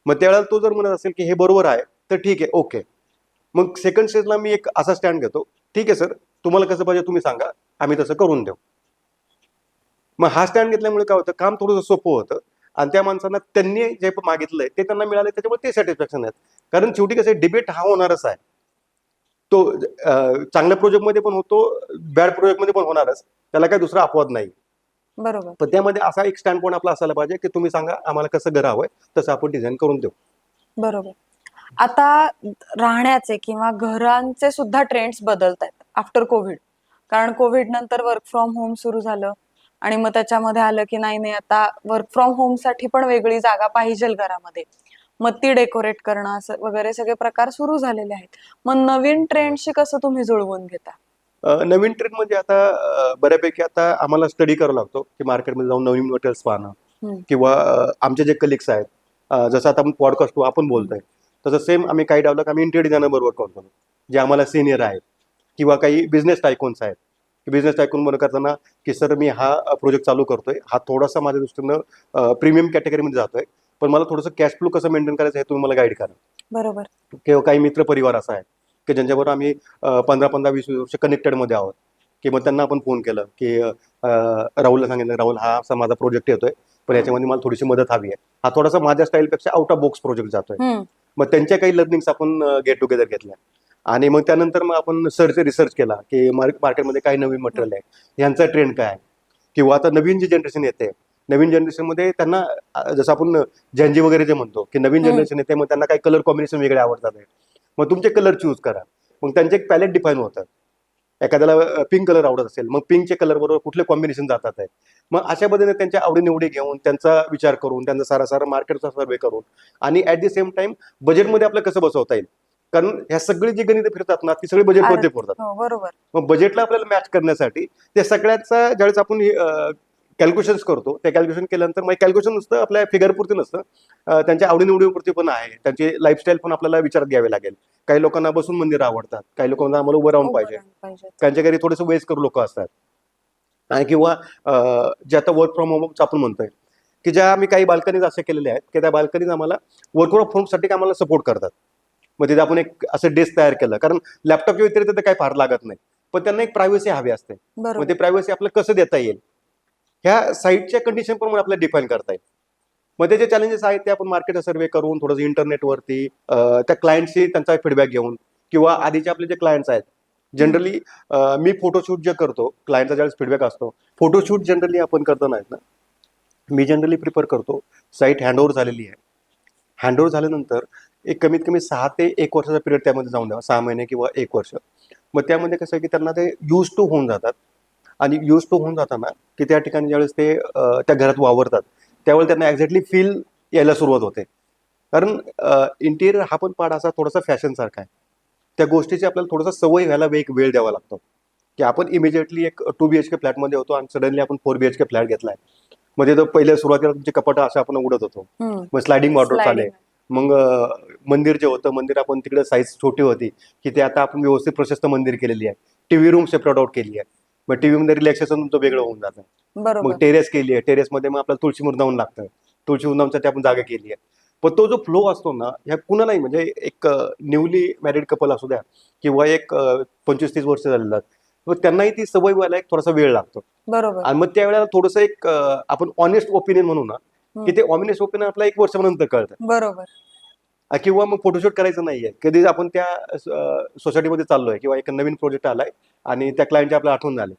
मग त्यावेळेला तो जर म्हणत असेल, की हे बरोबर आहे, तर ठीक आहे, ओके. मग सेकंड स्टेजला मी एक असा स्टँड घेतो, ठीक आहे सर, तुम्हाला कसं पाहिजे तुम्ही सांगा, आम्ही तसं करून देऊ. मग हा स्टँड घेतल्यामुळे काय होतं, काम थोडंसं सोपं होतं आणि त्या माणसांना त्यांनी जे मागितलंय ते त्यांना मिळाले, त्याच्यामुळे ते सॅटिस्फॅक्शन आहेत. कारण शेवटी कसं डिबेट हा होणारच आहे. तो चांगल्या प्रोजेक्टमध्ये पण होतो, बॅड प्रोजेक्टमध्ये पण होणारच. त्याला काही दुसरा अपवाद नाही. बरोबर. पण त्यामध्ये असा एक स्टँड पॉईंट आपला असायला पाहिजे, की तुम्ही सांगा आम्हाला कसं घर हवंय, तसं आपण डिझाईन करून देऊ. बरोबर. आता राहण्याचे किंवा घरांचे सुद्धा ट्रेंड्स बदलत आहेत आफ्टर कोविड. कारण कोविड नंतर वर्क फ्रॉम होम सुरू झालं आणि मग त्याच्यामध्ये आलं की नाही नाही आता वर्क फ्रॉम होम साठी पण वेगळी जागा पाहिजे घरामध्ये. मग ती डेकोरेट करणं असं वगैरे सगळे प्रकार सुरू झालेले आहेत. मग नवीन ट्रेंडशी कसं तुम्ही जुळवून घेता? नवीन ट्रेंड म्हणजे आता बऱ्यापैकी आता आम्हाला स्टडी करावा लागतो, की मार्केटमध्ये जाऊन नवीन मटेरियल्स पाहणं किंवा आमचे जे कलिग्स आहेत, जसं आता आपण पॉडकास्ट आपण बोलतोय, तसं सेम आम्ही काही डेव्हलप आम्ही इंटेरियर डिझायनर बरोबर करतो, जे आम्हाला सिनियर आहेत किंवा काही बिझनेस टायकून्स आहेत. बिझनेस टायकून बरोबर करताना, की सर मी हा प्रोजेक्ट चालू करतोय, हा थोडासा माझ्या दृष्टीनं प्रीमियम कॅटेगरीमध्ये जातोय, पण मला थोडंसं कॅश फ्लो कसं मेंटेन करायचं हे तुम्ही मला गाईड करा. बरोबर. किंवा काही मित्र परिवार असा आहे की ज्यांच्याबरोबर आम्ही 15-15, 20 वर्ष कनेक्टेडमध्ये आहोत. की मग त्यांना आपण फोन केलं की राहुलला सांगितलं, राहुल हा असा माझा प्रोजेक्ट येतोय, पण याच्यामध्ये मला थोडीशी मदत हवी आहे. हा थोडासा माझ्या स्टाईलपेक्षा आउट ऑफ बॉक्स प्रोजेक्ट जातोय. हम्म. मग त्यांच्या काही लर्निंग्स आपण गेट टुगेदर घेतल्या आणि मग त्यानंतर मग आपण रिसर्च केला की मार्केटमध्ये काय नवीन मटेरियल आहे, यांचा ट्रेंड काय आहे, किंवा आता नवीन जी जनरेशन येते, नवीन जनरेशनमध्ये त्यांना जसं आपण झेंजी वगैरे जे म्हणतो की नवीन जनरेशन येते, मग त्यांना काही कलर कॉम्बिनेशन वेगळे आवडतात आहे. मग तुमचे कलर चूज करा. मग त्यांचे एक पॅलेट डिफाईन होतं. एखाद्याला पिंक कलर आवडत असेल, मग पिंकचे कलर बरोबर कुठले कॉम्बिनेशन जातात आहे. मग अशा पद्धतीने त्यांच्या आवडीनिवडी घेऊन, त्यांचा विचार करून, त्यांचा सारा मार्केटचा सर्वे करून आणि ॲट द सेम टाइम बजेटमध्ये आपलं कसं बसवता येईल. कारण ह्या सगळी जी गणितं फिरतात ना, ती सगळी बजेटमध्ये फिरतात. हो, बरोबर. मग बजेटला आपल्याला मॅच करण्यासाठी ते सगळ्याचा ज्यावेळेस आपण कॅल्क्युलेशन्स करतो, ते कॅल्क्युलेशन केल्यानंतर मग कॅल्क्युलेशन नुसतं आपल्या फिगरपुरती नसतं, त्यांच्या आवडीनिवडीपुरती पण आहे. त्यांची लाईफस्टाईल पण आपल्याला विचारात घ्यावी लागेल. काही लोकांना बसून मंदिरं आवडतात, काही लोकांना आम्हाला उभं राहून पाहिजे, त्यांच्या घरी थोडेसे वयस्कर लोक असतात, आणि किंवा जे आता वर्क फ्रॉम होमचं आपण म्हणतोय की ज्या आम्ही काही बाल्कनीज असे केलेले आहेत की त्या बाल्कनीज आम्हाला वर्क फ्रॉम होमसाठी आम्हाला सपोर्ट करतात. मग तिथे आपण एक असं डेस्क तयार केलं, कारण लॅपटॉपच्या व्यतिरिक्त ते काही फार लागत नाही, पण त्यांना एक प्रायव्हसी हवी असते. मग ते प्रायव्हसी आपल्याला कसं देता येईल, ह्या साईटच्या कंडिशन पण आपल्याला डिफाईन करता येईल. मग ते जे चॅलेंजेस आहेत ते आपण मार्केटचा सर्वे करून, थोडंसं इंटरनेटवरती त्या क्लायंटशी त्यांचा फीडबॅक घेऊन, किंवा आधीचे आपले जे क्लायंट्स आहेत, जनरली मी फोटोशूट जे करतो, क्लायंटचा ज्यावेळेस फीडबॅक असतो, फोटोशूट जनरली आपण करताना आहेत ना, मी जनरली प्रिफर करतो साईट हँडओव्हर झालेली आहे, हँडओव्हर झाल्यानंतर एक कमीत कमी 6 ते 1 वर्षाचा पिरियड त्यामध्ये जाऊन द्यावा, 6 महिने किंवा 1 वर्ष. मग त्यामध्ये कसं आहे की त्यांना ते यूज टू होऊन जातात, आणि यूज टू होऊन जाताना की त्या ठिकाणी ज्यावेळेस ते त्या घरात वावरतात, त्यावेळेस त्यांना एक्झॅक्टली फील यायला सुरुवात होते. कारण इंटिरियर हा पण पार्ट असा थोडासा फॅशनसारखा आहे. त्या गोष्टीची आपल्याला थोडासा सवय व्हायला एक वेळ द्यावा लागतो, की आपण इमिजिएटली एक 2 BHK फ्लॅटमध्ये होतो आणि सडनली आपण 4 BHK फ्लॅट घेतलाय. मग तिथं पहिल्या सुरुवातीला तुमचे कपाटं असं आपण उघडत होतो, मग स्लायडिंग वॉर्डरोब आले. मग मंदिर जे होतं, मंदिर आपण तिकडे साईज छोटी होती की ते आता आपण व्यवस्थित प्रशस्त मंदिर केलेली आहे. टीव्ही रूम सेपरेट आउट केली आहे, मग टीव्ही मध्ये रिलॅक्सेशन तुमचं वेगळं होऊन जातं. मग टेरेस केली आहे, टेरेसमध्ये मग आपल्याला तुळशी वृंदावन लागतं, तुळशी वृंदावनसाठी आपण जागा केली आहे. पण तो जो फ्लो असतो ना, ह्या कुणालाही, म्हणजे एक न्यूली मॅरिड कपल असू द्या किंवा एक 25-30 वर्ष झालेला, मग त्यांनाही ती सवय व्हायला एक थोडासा वेळ लागतो. बरोबर. आणि मग त्यावेळेला थोडंसं एक आपण ऑनेस्ट ओपिनियन म्हणू ना, की ते ऑनेस्ट ओपिनियन आपल्याला 1 वर्षानंतर कळतं. बरोबर. किंवा मग फोटोशूट करायचं नाहीये, कधी आपण त्या सोसायटीमध्ये चाललोय किंवा एक नवीन प्रोजेक्ट आलाय आणि त्या क्लायंटची आपल्याला आठवण झाली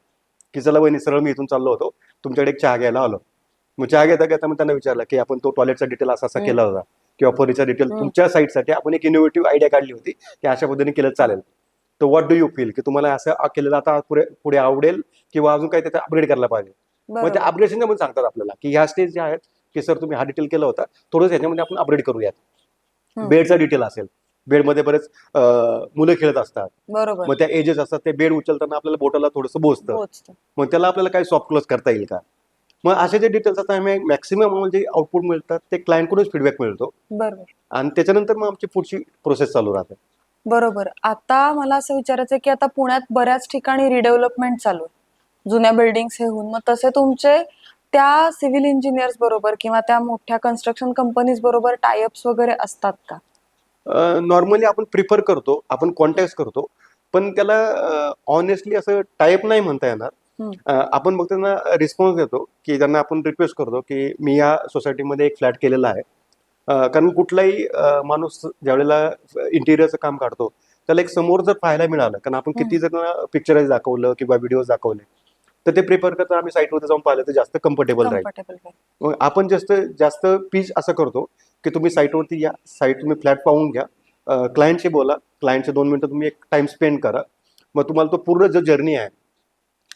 की चला वहिनी, सरळ मी इथून चाललो होतो, तुमच्याकडे एक चहा घ्यायला आलो. मग चहा घेता घेता मग त्यांना विचारलं की आपण तो टॉयलेटचा डिटेल असा केला होता, किंवा फर्निचर डिटेल तुमच्या साईटसाठी आपण एक इनोव्हेटिव्ह आयडिया काढली होती की अशा पद्धतीने केलं चालेल. तर व्हॉट डू यू फील, की तुम्हाला असं केलेलं आता पुढे आवडेल किंवा अजून काही त्याचा अपग्रेड करायला पाहिजे. मग त्या अपग्रेडेशनच्या पण सांगतात आपल्याला की ह्या स्टेज ज्या आहेत की सर तुम्ही हा डिटेल केला होता, थोडंसं ह्याच्यामध्ये आपण अपग्रेड करूयात. बेडचा डिटेल असेल, बेडमध्ये बरेच मुलं खेळत असतात, बरोबर. मग त्या एजेस असतात, ते बेड उचलताना आपल्याला बोटाला थोडंसं बोचतं, मग त्याला आपल्याला काही सॉफ्ट क्लोज करता येईल का. मग असे जे डिटेल्स असतात, मॅक्सिमम जे आउटपुट मिळतात ते क्लायंटकडूनच फीडबॅक मिळतो. बरोबर. आणि त्याच्यानंतर मग आमची पुढची प्रोसेस चालू राहते. बरोबर. आता मला असं विचारायचं की आता पुण्यात बऱ्याच ठिकाणी रिडेव्हलपमेंट चालू आहे, जुन्या बिल्डिंग्स हे होऊन, मग तसे तुमचे त्या सिव्हिल इंजिनियर्स बरोबर किंवा त्या मोठ्या कन्स्ट्रक्शन कंपनीज बरोबर टायअप्स वगैरे असतात का? नॉर्मली आपण प्रिफर करतो, आपण कॉन्टॅक्ट करतो, पण त्याला ऑनेस्टली असं टाईप नाही म्हणता येणार. आपण मग त्यांना रिस्पॉन्स देतो, की त्यांना आपण रिक्वेस्ट करतो की मी या सोसायटीमध्ये एक फ्लॅट केलेला आहे. कारण कुठलाही माणूस ज्यावेळेला इंटिरियरचं काम काढतो, त्याला एक समोर जर पाहायला मिळालं, कारण आपण किती जण पिक्चराइज दाखवलं किंवा व्हिडिओज दाखवले, तर ते प्रिफर करता आम्ही साईटवरती जाऊन पाहिलं तर जास्त कम्फर्टेबल राहील. मग आपण जास्त पिच असं करतो की तुम्ही साईटवरती या, साईट तुम्ही फ्लॅट पाहून घ्या, क्लायंटशी बोला, क्लायंटचे 2 मिनिटं तुम्ही एक टाइम स्पेंड करा, मग तुम्हाला तो पूर्ण जो जर्नी आहे,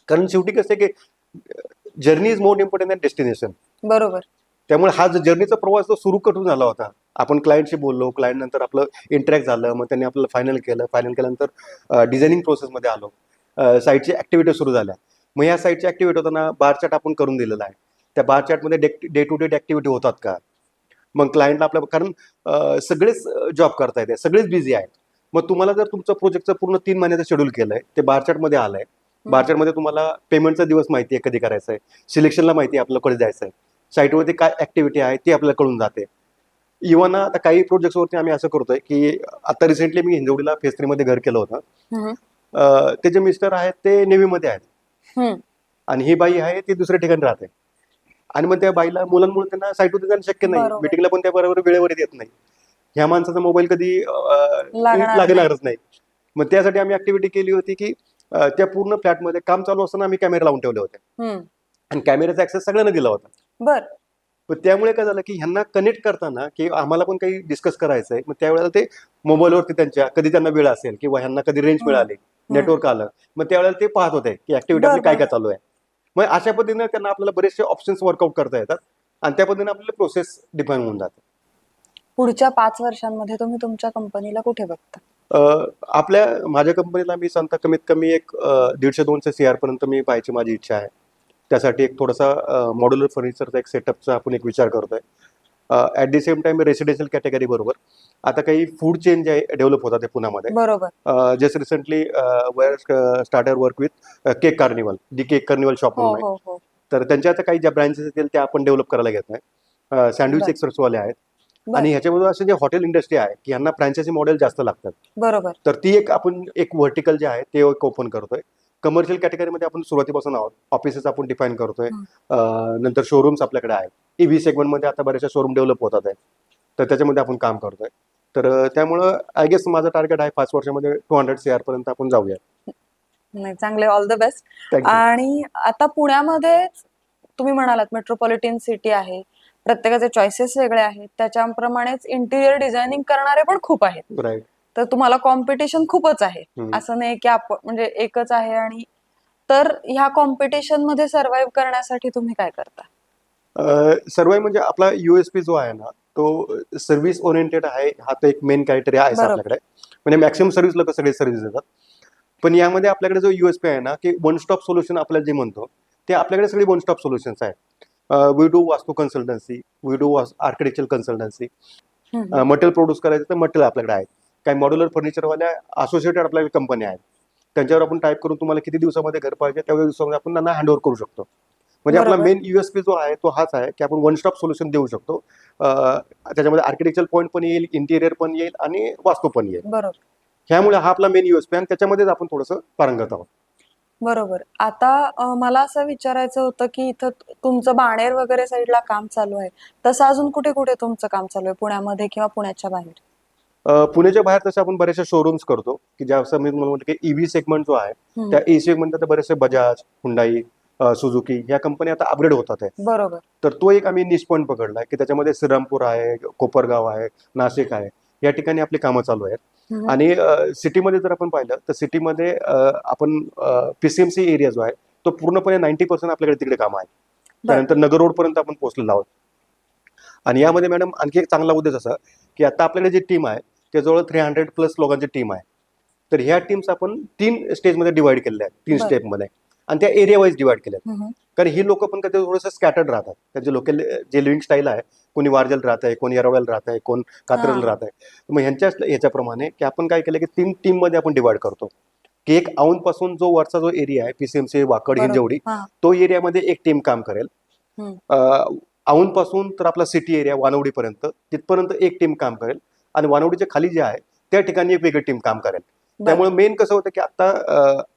कारण शेवटी कसं आहे की journey is more important than destination. बरोबर. त्यामुळे हा जो जर्नीचा प्रवास जो सुरू कुठून झाला होता, आपण क्लायंटशी बोललो, क्लायंट नंतर आपलं इंटरॅक्ट झालं, मग त्यांनी आपल्याला फायनल केल्यानंतर डिझायनिंग प्रोसेसमध्ये आलो, साईटची ॲक्टिव्हिटी सुरू झाल्या. मग या साईटची ॲक्टिव्हिटी होताना बार चार्ट आपण करून दिलेला आहे, त्या बार चार्टमध्ये डे टू डे ॲक्टिव्हिटी होतात का. मग क्लायंटला आपल्या, कारण सगळेच जॉब करता येते, सगळेच बिझी आहेत. मग तुम्हाला जर तुमचं प्रोजेक्टचं पूर्ण 3 महिन्याचं शेड्यूल केलंय, ते बार चार्टमध्ये आलंय, बार चार्टमध्ये तुम्हाला पेमेंटचा दिवस माहिती आहे कधी करायचं आहे, सिलेक्शनला माहिती आहे आपल्याला कधी जायचं आहे, साईटवरती काय ॲक्टिव्हिटी आहे ती आपल्याला कळून जाते. इव्हन आता काही प्रोजेक्ट्सवरती आम्ही असं करतोय की आता रिसेंटली मी हिंजवडीला फेज 3 मध्ये घर केलं होतं. ते जे मिस्टर आहेत ते नेव्हीमध्ये आहेत, हम्म. आणि ही बाई आहे ती दुसऱ्या ठिकाणी राहते आणि मग त्या बाईला मुलांमुळे त्यांना साईटवर जाणं शक्य नाही, बरोबर. मिटिंगला पण त्या बरोबर वेळेवर येत नाही. ह्या माणसाचा मोबाईल कधी लागणार लागणारच नाही. मग त्यासाठी आम्ही ऍक्टिव्हिटी केली होती की त्या पूर्ण फ्लॅटमध्ये काम चालू असताना आम्ही कॅमेरा लावून ठेवले होते हम्म. आणि कॅमेऱ्याचा ऍक्सेस सगळ्यांना दिला होता. बर. पण त्यामुळे काय झालं की ह्यांना कनेक्ट करताना की आम्हाला पण काही डिस्कस करायचं आहे, मग त्यावेळेला ते मोबाईलवरती त्यांच्या कधी त्यांना वेळ असेल किंवा ह्यांना कधी रेंज मिळाली, नेटवर्क आलं, मग त्यावेळेला ते पाहत होते की ऍक्टिव्हिटी आपली बर काय बर काय चालू आहे. मग अशा पद्धतीने त्यांना आपल्याला बरेचसे ऑप्शन्स वर्कआउट करता येतात आणि त्या पद्धतीने आपल्याला प्रोसेस डिफाईन होऊन जाते. पुढच्या 5 वर्षांमध्ये तुम्ही तुमच्या कंपनीला कुठे बघता? माझ्या कंपनीला मी सांगता कमीत कमी एक 150-200 CR पर्यंत मी पाहायची माझी इच्छा आहे. त्यासाठी एक थोडासा मॉड्युलर फर्निचरचा एक सेटअपचा आपण एक विचार करतोय. At the same time residential category बरोबर आता काही फूड चेन जे डेव्हलप होतात ते पुण्यामध्ये. बरोबर. Just recently starter work with cake carnival, the cake carnival shop हो म्हणून आहे. हो हो. तर त्यांच्या आता काही ज्या ब्रँचेस असतील त्या आपण डेव्हलप करायला घेत नाही. सँडविच बर एक्सप्रेसवाले आहेत बर. आणि ह्याच्यामध्ये असं जे हॉटेल इंडस्ट्री आहे की यांना फ्रँचायझी मॉडेल जास्त लागतात. बरोबर. तर ती एक आपण एक व्हर्टिकल जे आहे ते एक ओपन करतोय. कमर्शियल कॅटेगरीमध्ये आपण सुरुवातीपासून आहोत. ऑफिसेस आपण डिफाईन करतोय. नंतर शोरूम्स आपल्याकडे आहेत. EV सेगमेंटमध्ये आता बरेचसे शोरूम डेव्हलप होतात आहे. तर त्याच्यामध्ये आपण काम करतोय. तर त्यामुळं आय गेस माझं टार्गेट आहे 5 वर्षामध्ये 200 CR पर्यंत आपण जाऊया. नाही, चांगले, ऑल द बेस्ट. थँक्यू. आणि आता पुण्यामध्ये तुम्ही म्हणालात मेट्रोपॉलिटन सिटी आहे, प्रत्येकाचे चॉईसेस वेगळे आहेत, त्याच्याप्रमाणेच इंटिरियर डिझायनिंग करणारे पण खूप आहेत. राईट. तर तुम्हाला कॉम्पिटिशन खूपच आहे. असं नाही की आपण म्हणजे एकच आहे. आणि तर ह्या कॉम्पिटिशन मध्ये सर्व्हाइव्ह करण्यासाठी तुम्ही काय करता? सर्वाय म्हणजे आपला USP जो आहे ना तो सर्व्हिस ओरिएंटेड आहे. हा तर एक मेन क्रायटेरिया आहे बरोबर. आपल्याकडे. म्हणजे मॅक्सिमम सर्व्हिस लोक सगळे सर्व्हिस देतात. पण यामध्ये आपल्याकडे जो USP आहे ना की वन स्टॉप सोल्युशन आपल्याला जे म्हणतो ते आपल्याकडे सगळे वन स्टॉप सोल्युशन्स आहेत. We do vastu consultancy, we do architectural consultancy, hmm. Material produce करायचं तर मटेरियल आपल्याकडे आहे. काही मॉड्युलर फर्निचरवाल्या असोसिएटेड आपल्याकडे कंपन्या आहेत. त्यांच्यावर आपण टाईप करून तुम्हाला किती दिवसामध्ये घर पाहिजे तेवढ्या दिवसामध्ये आपण त्यांना हँडओव्हर करू शकतो. म्हणजे आपला बरोबर. मेन USP जो आहे तो हाच आहे की आपण वन स्टॉप सोल्युशन देऊ शकतो. त्याच्यामध्ये आर्किटेक्चरल पॉईंट पण येईल, इंटिरियर पण येईल आणि वास्तू पण येईल. बरोबर. ह्यामुळे हा आपला मेन USP आणि त्याच्यामध्येच आपण थोडंसं पारंगत आहोत. बरोबर. आता मला असं विचारायचं होतं की इथं तुमचं बाणेर वगैरे साईडला काम चालू आहे, तसं अजून कुठे कुठे तुमचं काम चालू आहे पुण्यामध्ये किंवा पुण्याच्या बाहेर? पुण्याच्या बाहेर तसं आपण बरेचसे शोरूम्स करतो की ज्या असं मी म्हणतो की EV सेगमेंट जो आहे त्या E सेगमेंट बरेचसे बजाज, हुंडाई, सुझुकी या कंपन्या आता अपग्रेड होतात आहे. बरोबर. तर तो एक आम्ही निश पॉईंट पकडलाय की त्याच्यामध्ये श्रीरामपूर आहे, कोपरगाव आहे, नाशिक आहे, या ठिकाणी आपली कामं चालू आहेत. हम्म. आणि सिटीमध्ये जर आपण पाहिलं तर सिटीमध्ये आपण PCMC एरिया जो आहे तो पूर्णपणे 90% आपल्याकडे तिकडे कामं आहे. बर. त्यानंतर नगर रोड पर्यंत आपण पोहोचलेलो आहोत. आणि यामध्ये मॅडम आणखी एक चांगला उद्देश असा की आता आपल्याकडे जी टीम आहे त्याजवळ 300+ लोकांची टीम आहे. तर ह्या टीम्स आपण 3 स्टेजमध्ये डिवाइड केलेल्या आहेत, 3 बर. स्टेपमध्ये, आणि त्या एरिया वाईज डिवाइड केल्या आहेत. हम्म. कारण ही लोक पण कधी थोडंसं स्कॅटर्ड राहतात. त्यांचे लोकल जे लिव्हिंग स्टाईल आहे, कोणी वारजेल राहत आहे, कोणी येरवड्याला राहत आहे, कोण कात्रजला हा. राहत आहे. मग ह्याच्याप्रमाणे की आपण काय केलं की 3 टीममध्ये आपण डिवाइड करतो की एक औंधपासून जो वरचा जो एरिया आहे PCMC, वाकड, बरोबर. हिंजवडी, हा. तो एरियामध्ये एक टीम काम करेल. हम्म. औंधपासून तर आपला सिटी एरिया वानवडीपर्यंत तिथपर्यंत एक टीम काम करेल आणि वानवडीच्या खाली जे आहे त्या ठिकाणी एक वेगळी टीम काम करेल. बर. त्यामुळे मेन कसं होतं की आता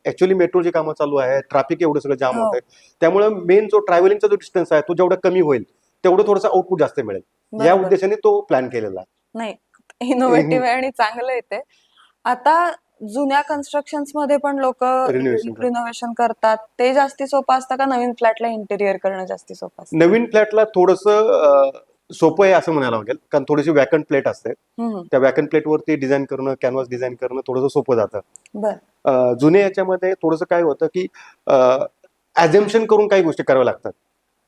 ऍक्च्युअली मेट्रोची कामं चालू आहे, ट्रॅफिक एवढं सगळं जाम हो. होत आहे. त्यामुळे मेन जो ट्रॅव्हलिंगचा जो डिस्टन्स आहे तो जेवढा कमी होईल तेवढं थोडंसं आउटपुट जास्त मिळेल. या बरोबर. उद्देशाने तो प्लॅन केलेला आहे. नाही, इनोव्हेटिव्ह आहे आणि चांगलं आहे ते. आता जुन्या कन्स्ट्रक्शन्स मध्ये पण लोक रिनोव्हेशन रिनोव्हेशन करतात, ते जास्ती सोपं असतं का नवीन फ्लॅटला इंटेरियर करणं जास्ती सोपं असतं? नवीन फ्लॅटला थोडंसं सोपं आहे असं म्हणायला लागेल, कारण थोडीशी वॅकंट प्लेट असते. हम्म. त्या वॅकंट प्लेटवरती डिझाईन करणं, कॅनव्हास डिझाईन करणं थोडंसं सोपं जातं. बर. जुने याच्यामध्ये थोडंसं काय होतं की ॲझम्पशन करून काही गोष्टी कराव्या लागतात.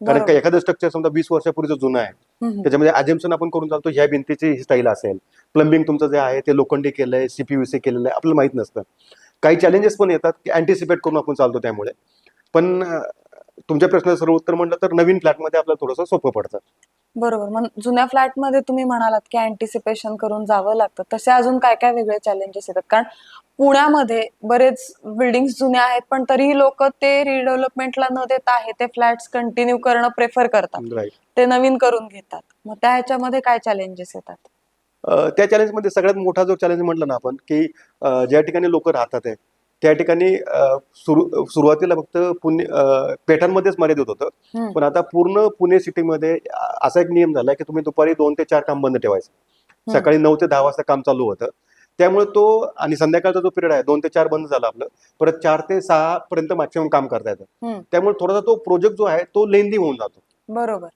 कारण बरोबर. का एखादं स्ट्रक्चर समजा 20 वर्षापूर्वीचं जुनं आहे, हम्म. त्याच्यामध्ये ॲझम्पशन आपण करून चालतो ह्या भिंतीची स्टाईल असेल, प्लंबिंग तुमचं जे आहे ते लोखंडी केलंय, CPVC केलेलं आहे, आपल्याला माहित नसतं. काही चॅलेंजेस पण येतात की अँटिसिपेट करून आपण चालतो त्यामुळे. पण तुमच्या प्रश्नाचं सर्व उत्तर म्हटलं तर नवीन फ्लॅटमध्ये आपल्याला थोडंसं सोपं पडतं. बरोबर. मग जुन्या फ्लॅटमध्ये तुम्ही म्हणालात की अँटिसिपेशन करून जावं लागतं, तसे अजून काय काय वेगळे चॅलेंजेस येतात? कारण पुण्यामध्ये बरेच बिल्डिंग्स जुन्या आहेत पण तरीही लोक ते रिडेव्हलपमेंटला न देता आहे ते फ्लॅट्स कंटिन्यू करणं प्रेफर करतात, राईट. ते नवीन करून घेतात. मग त्या ह्याच्यामध्ये काय चॅलेंजेस येतात? त्या चॅलेंजमध्ये सगळ्यात मोठा जो चॅलेंज म्हटलं ना आपण की ज्या ठिकाणी लोक राहतात आहे त्या ठिकाणी सुरुवातीला फक्त पुणे पेठांमध्येच मर्यादित होतं. हम्म. पण आता पूर्ण पुणे सिटीमध्ये असा एक नियम झालाय की तुम्ही दुपारी 2 ते 4 काम बंद ठेवायचं. सकाळी 9 ते 10 वाजता काम चालू होतं. त्यामुळे तो आणि संध्याकाळचा जो पिरियड आहे 2 ते 4 बंद झाला आपलं. परत 4 ते 6 पर्यंत मॅक्सिमम काम करता येतं. हम्म. त्यामुळे थोडासा तो प्रोजेक्ट जो आहे तो लेंदी होऊन जातो. बरोबर.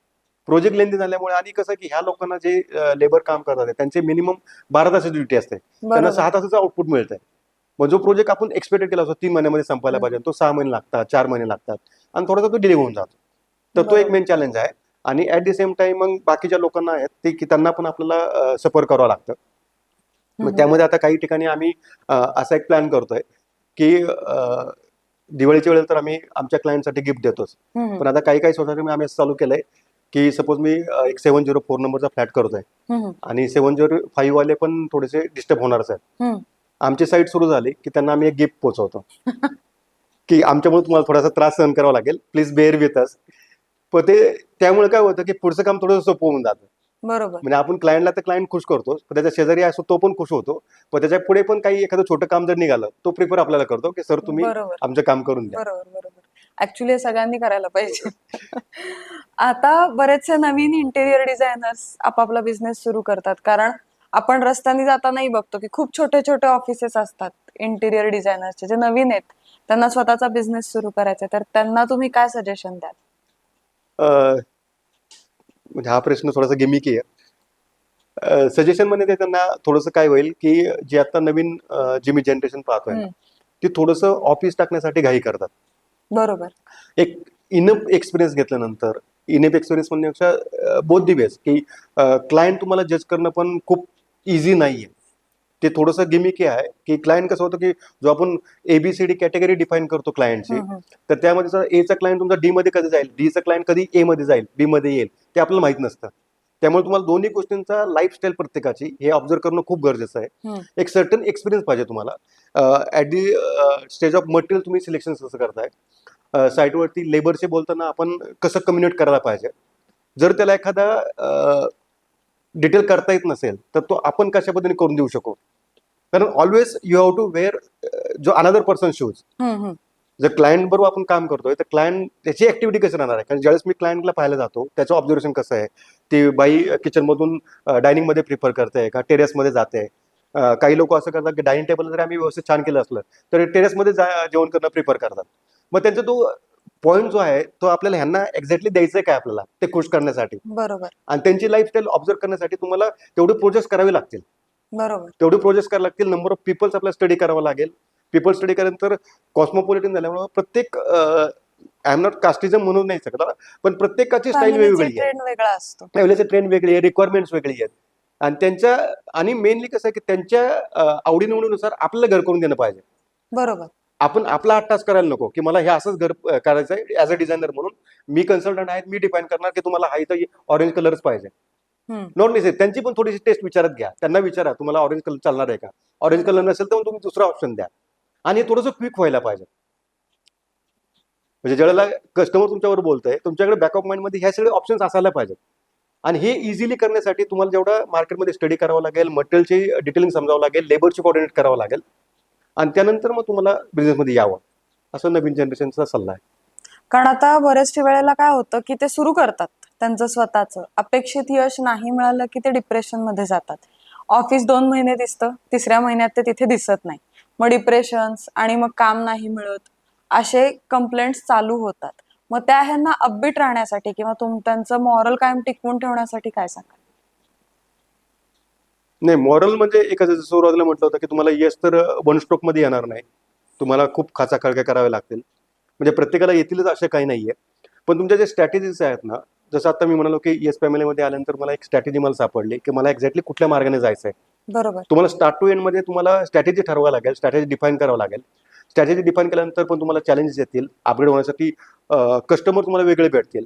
प्रोजेक्ट लेंदी झाल्यामुळे आणि कसं की ह्या लोकांना जे लेबर काम करतात त्यांचे मिनिमम 12 तासाची ड्युटी असते. त्यांना बरोबर. 6 तासाचं आउटपुट मिळतंय. मग जो प्रोजेक्ट आपण एक्सपेक्टेड केला असतो 3 महिन्यामध्ये संपायला पाहिजे तो 6 महिने लागतात, 4 महिने लागतात आणि थोडासा तो डिले होऊन जातो. तर तो एक बरोबर. मेन चॅलेंज आहे. आणि ऍट द सेम टाइम मग बाकीच्या लोकांना आहेत ते की त्यांना पण आपल्याला सफर करावं लागतं. मग हम्म. त्यामध्ये आता काही ठिकाणी आम्ही असा एक प्लॅन करतोय की दिवाळीच्या वेळेला तर आम्ही आमच्या क्लायंटसाठी गिफ्ट देतोच. हम्म. पण आता काही काही सोसायटीमध्ये आम्ही असं चालू केलंय की सपोज मी एक 704 नंबरचा फ्लॅट करतोय हम्म. आणि 705 वाले पण थोडेसे डिस्टर्ब होणारच आहेत. हम्म. आमची साईट सुरू झाली की त्यांना आम्ही एक गिफ्ट पोहोचवतो की आमच्यामुळे तुम्हाला थोडासा त्रास सहन करावा लागेल, प्लीज बेअर विथ अस. पण ते त्यामुळे काय होतं की पुढचं काम थोडंसं सोपं होऊन जातं. बरोबर. म्हणजे आपण क्लायंटला तर क्लायंट खुश करतो, पण त्याच्या शेजारी असतो तो पण खुश होतो. पण त्याच्या पुढे पण काही एखादं छोटं काम जर निघालं तो प्रिफर आपल्याला करतो की सर तुम्ही बरोबर. आमचं काम करून द्या. बरोबर. बरोबर. ऍक्च्युली हे सगळ्यांनी करायला पाहिजे. आता बरेचसे नवीन इंटेरियर डिझायनर्स आपापला बिझनेस सुरू करतात, कारण आपण रस्त्याने जातानाही बघतो की खूप छोटे छोटे ऑफिसेस असतात इंटेरियर डिझायनर्सचे, जे नवीन आहेत त्यांना स्वतःचा बिझनेस सुरू करायचा, तर त्यांना तुम्ही काय सजेशन द्याल? अं, म्हणजे हा प्रश्न थोडासा गिमिकी आहे. सजेशन मध्ये ते त्यांना थोडंसं काय होईल की जे आता नवीन जी मी जनरेशन पाहतोय ना हम्म. ती थोडंसं ऑफिस टाकण्यासाठी घाई करतात. बरोबर. एक इनफ एक्सपिरियन्स घेतल्यानंतर, इनफ एक्सपिरियन्स म्हणण्यापेक्षा बोथ दी वेज की क्लायंट तुम्हाला जज करणं पण खूप इझी नाहीये. ते थोडंसं गिमिकी आहे की क्लायंट कसं होतं की जो आपण एबीसीडी कॅटेगरी डिफाईन करतो क्लायंटची, हम्म. हम्म. तर त्यामध्ये एचा क्लायंट तुमचा डी मध्ये कधी जाईल, डी चा क्लायंट कधी ए मध्ये जाईल, बी मध्ये येईल ते आपल्याला माहित नसतं. त्यामुळे तुम्हाला दोन्ही गोष्टींचा लाईफस्टाईल प्रत्येकाची हे ऑब्झर्व करणं खूप गरजेचं आहे. हम्म. एक सर्टन एक्सपिरियन्स पाहिजे तुम्हाला. At the stage of material तुम्ही सिलेक्शन कसं करताय, साईटवरती लेबरशी बोलताना आपण कसं कम्युनिकेट करायला पाहिजे. जर त्याला एखादा डिटेल करता येत नसेल तर तो आपण कशा पद्धतीने करून देऊ शकू. कारण always you have to wear जो अनदर पर्सन शूज. हम्म. जर क्लायंट बरोबर आपण काम करतोय तर क्लायंट त्याची ऍक्टिव्हिटी कशी राहणार आहे. कारण ज्यावेळेस मी क्लायंटला पाहायला जातो त्याचं ऑब्झर्वेशन कसं आहे, ती बाई किचनमधून डायनिंग मध्ये प्रिफर करते का टेरेसमध्ये जाते. काही लोक असं करतात की डायनिंग टेबल जर आम्ही व्यवस्थित छान केलं असलं तर टेरेसमध्ये जेवण करणं प्रिफर करतात. मग त्यांचा तो पॉईंट जो आहे तो आपल्याला ह्यांना एक्झॅक्टली द्यायचा आहे काय आपल्याला ते खुश करण्यासाठी. बरोबर. आणि त्यांची लाईफस्टाईल ऑब्झर्व करण्यासाठी तुम्हाला तेवढे प्रोजेक्ट करावे लागतील. बरोबर. तेवढे प्रोजेक्ट करावे लागतील. नंबर ऑफ पीपल्स आपल्याला स्टडी करावं लागेल. पीपल स्टडी केल्यानंतर कॉस्मोपॉलिटन झाल्यामुळे प्रत्येक आय एम नॉट कास्टिझम म्हणून नाही शकत, पण प्रत्येकाची स्टाईल वेगवेगळी आहे. ट्रेंड वेगळा असतो. फॅमिलीची ट्रेंड वेगळी आहे, रिक्वायरमेंट्स वेगळी आहेत. आणि त्यांच्या आणि मेनली कसं आहे की त्यांच्या आवडीनिवडीनुसार आपल्याला घर करून देणं पाहिजे. बरोबर. आपण आपला 8 तास करायला नको की मला हे असंच घर करायचं आहे ऍज अ डिझायनर म्हणून. मी कन्सल्टंट आहे, मी डिफाईन करणार की तुम्हाला हा इथं ऑरेंज कलरच पाहिजे. हम्म. Not necessary. त्यांची पण थोडीशी टेस्ट विचारात घ्या. त्यांना विचारा तुम्हाला ऑरेंज कलर चालणार आहे का. ऑरेंज कलर नसेल तर तुम्ही दुसरा ऑप्शन द्या. आणि हे थोडंसं क्विक व्हायला पाहिजे. म्हणजे ज्यावेळेला कस्टमर तुमच्यावर बोलतोय तुमच्याकडे बॅक ऑफ माइंडमध्ये ह्या सगळे ऑप्शन्स असायला पाहिजेत. आणि हे इझिली करण्यासाठी तुम्हाला जेवढं मार्केटमध्ये स्टडी करावं लागेल, मटेरियलची डिटेलिंग समजावं लागेल, लेबरची कोऑर्डिनेट करावं लागेल आणि त्यानंतर मग तुम्हाला बिझनेसमध्ये यावं, असं नवीन जनरेशनचा सल्ला आहे. कारण आता बऱ्याच वेळेला काय होतं की ते सुरू करतात त्यांचं स्वतःचं, अपेक्षित यश नाही मिळालं की ते डिप्रेशन मध्ये जातात. ऑफिस 2 महिने दिसतं, 3ऱ्या महिन्यात ते तिथे दिसत नाही, मग डिप्रेशन्स आणि मग काम नाही मिळत असे कंप्लेंट्स चालू होतात. मग त्या ह्यांना अपबीट राहण्यासाठी किंवा त्यांचं मॉरल कायम टिकवून ठेवण्यासाठी काय सांगा? नाही, मॉरल म्हणजे एखादं जसं सुरुवातीला म्हटलं होतं की तुम्हाला यश तर वन स्ट्रोक मध्ये येणार नाही. तुम्हाला खूप खाचाखळक्या कराव्या लागतील. म्हणजे प्रत्येकाला येतीलच असे काही नाहीये. पण तुमच्या जे स्ट्रॅटेजीज आहेत ना, जसं आता मी म्हणालो की येस फॅमिलीमध्ये आल्यानंतर मला एक स्ट्रॅटेजी मला सापडली की मला एक्झॅक्टली कुठल्या मार्गाने जायचं आहे. बरोबर. तुम्हाला स्टार्ट टू एंड मध्ये तुम्हाला स्ट्रॅटेजी ठरवावं लागेल, स्ट्रॅटेजी डिफाईन करावं लागेल. स्ट्रॅटेजी डिफाईन केल्यानंतर पण तुम्हाला चॅलेंजेस येतील. अपग्रेड होण्यासाठी कस्टमर तुम्हाला वेगळे भेटतील.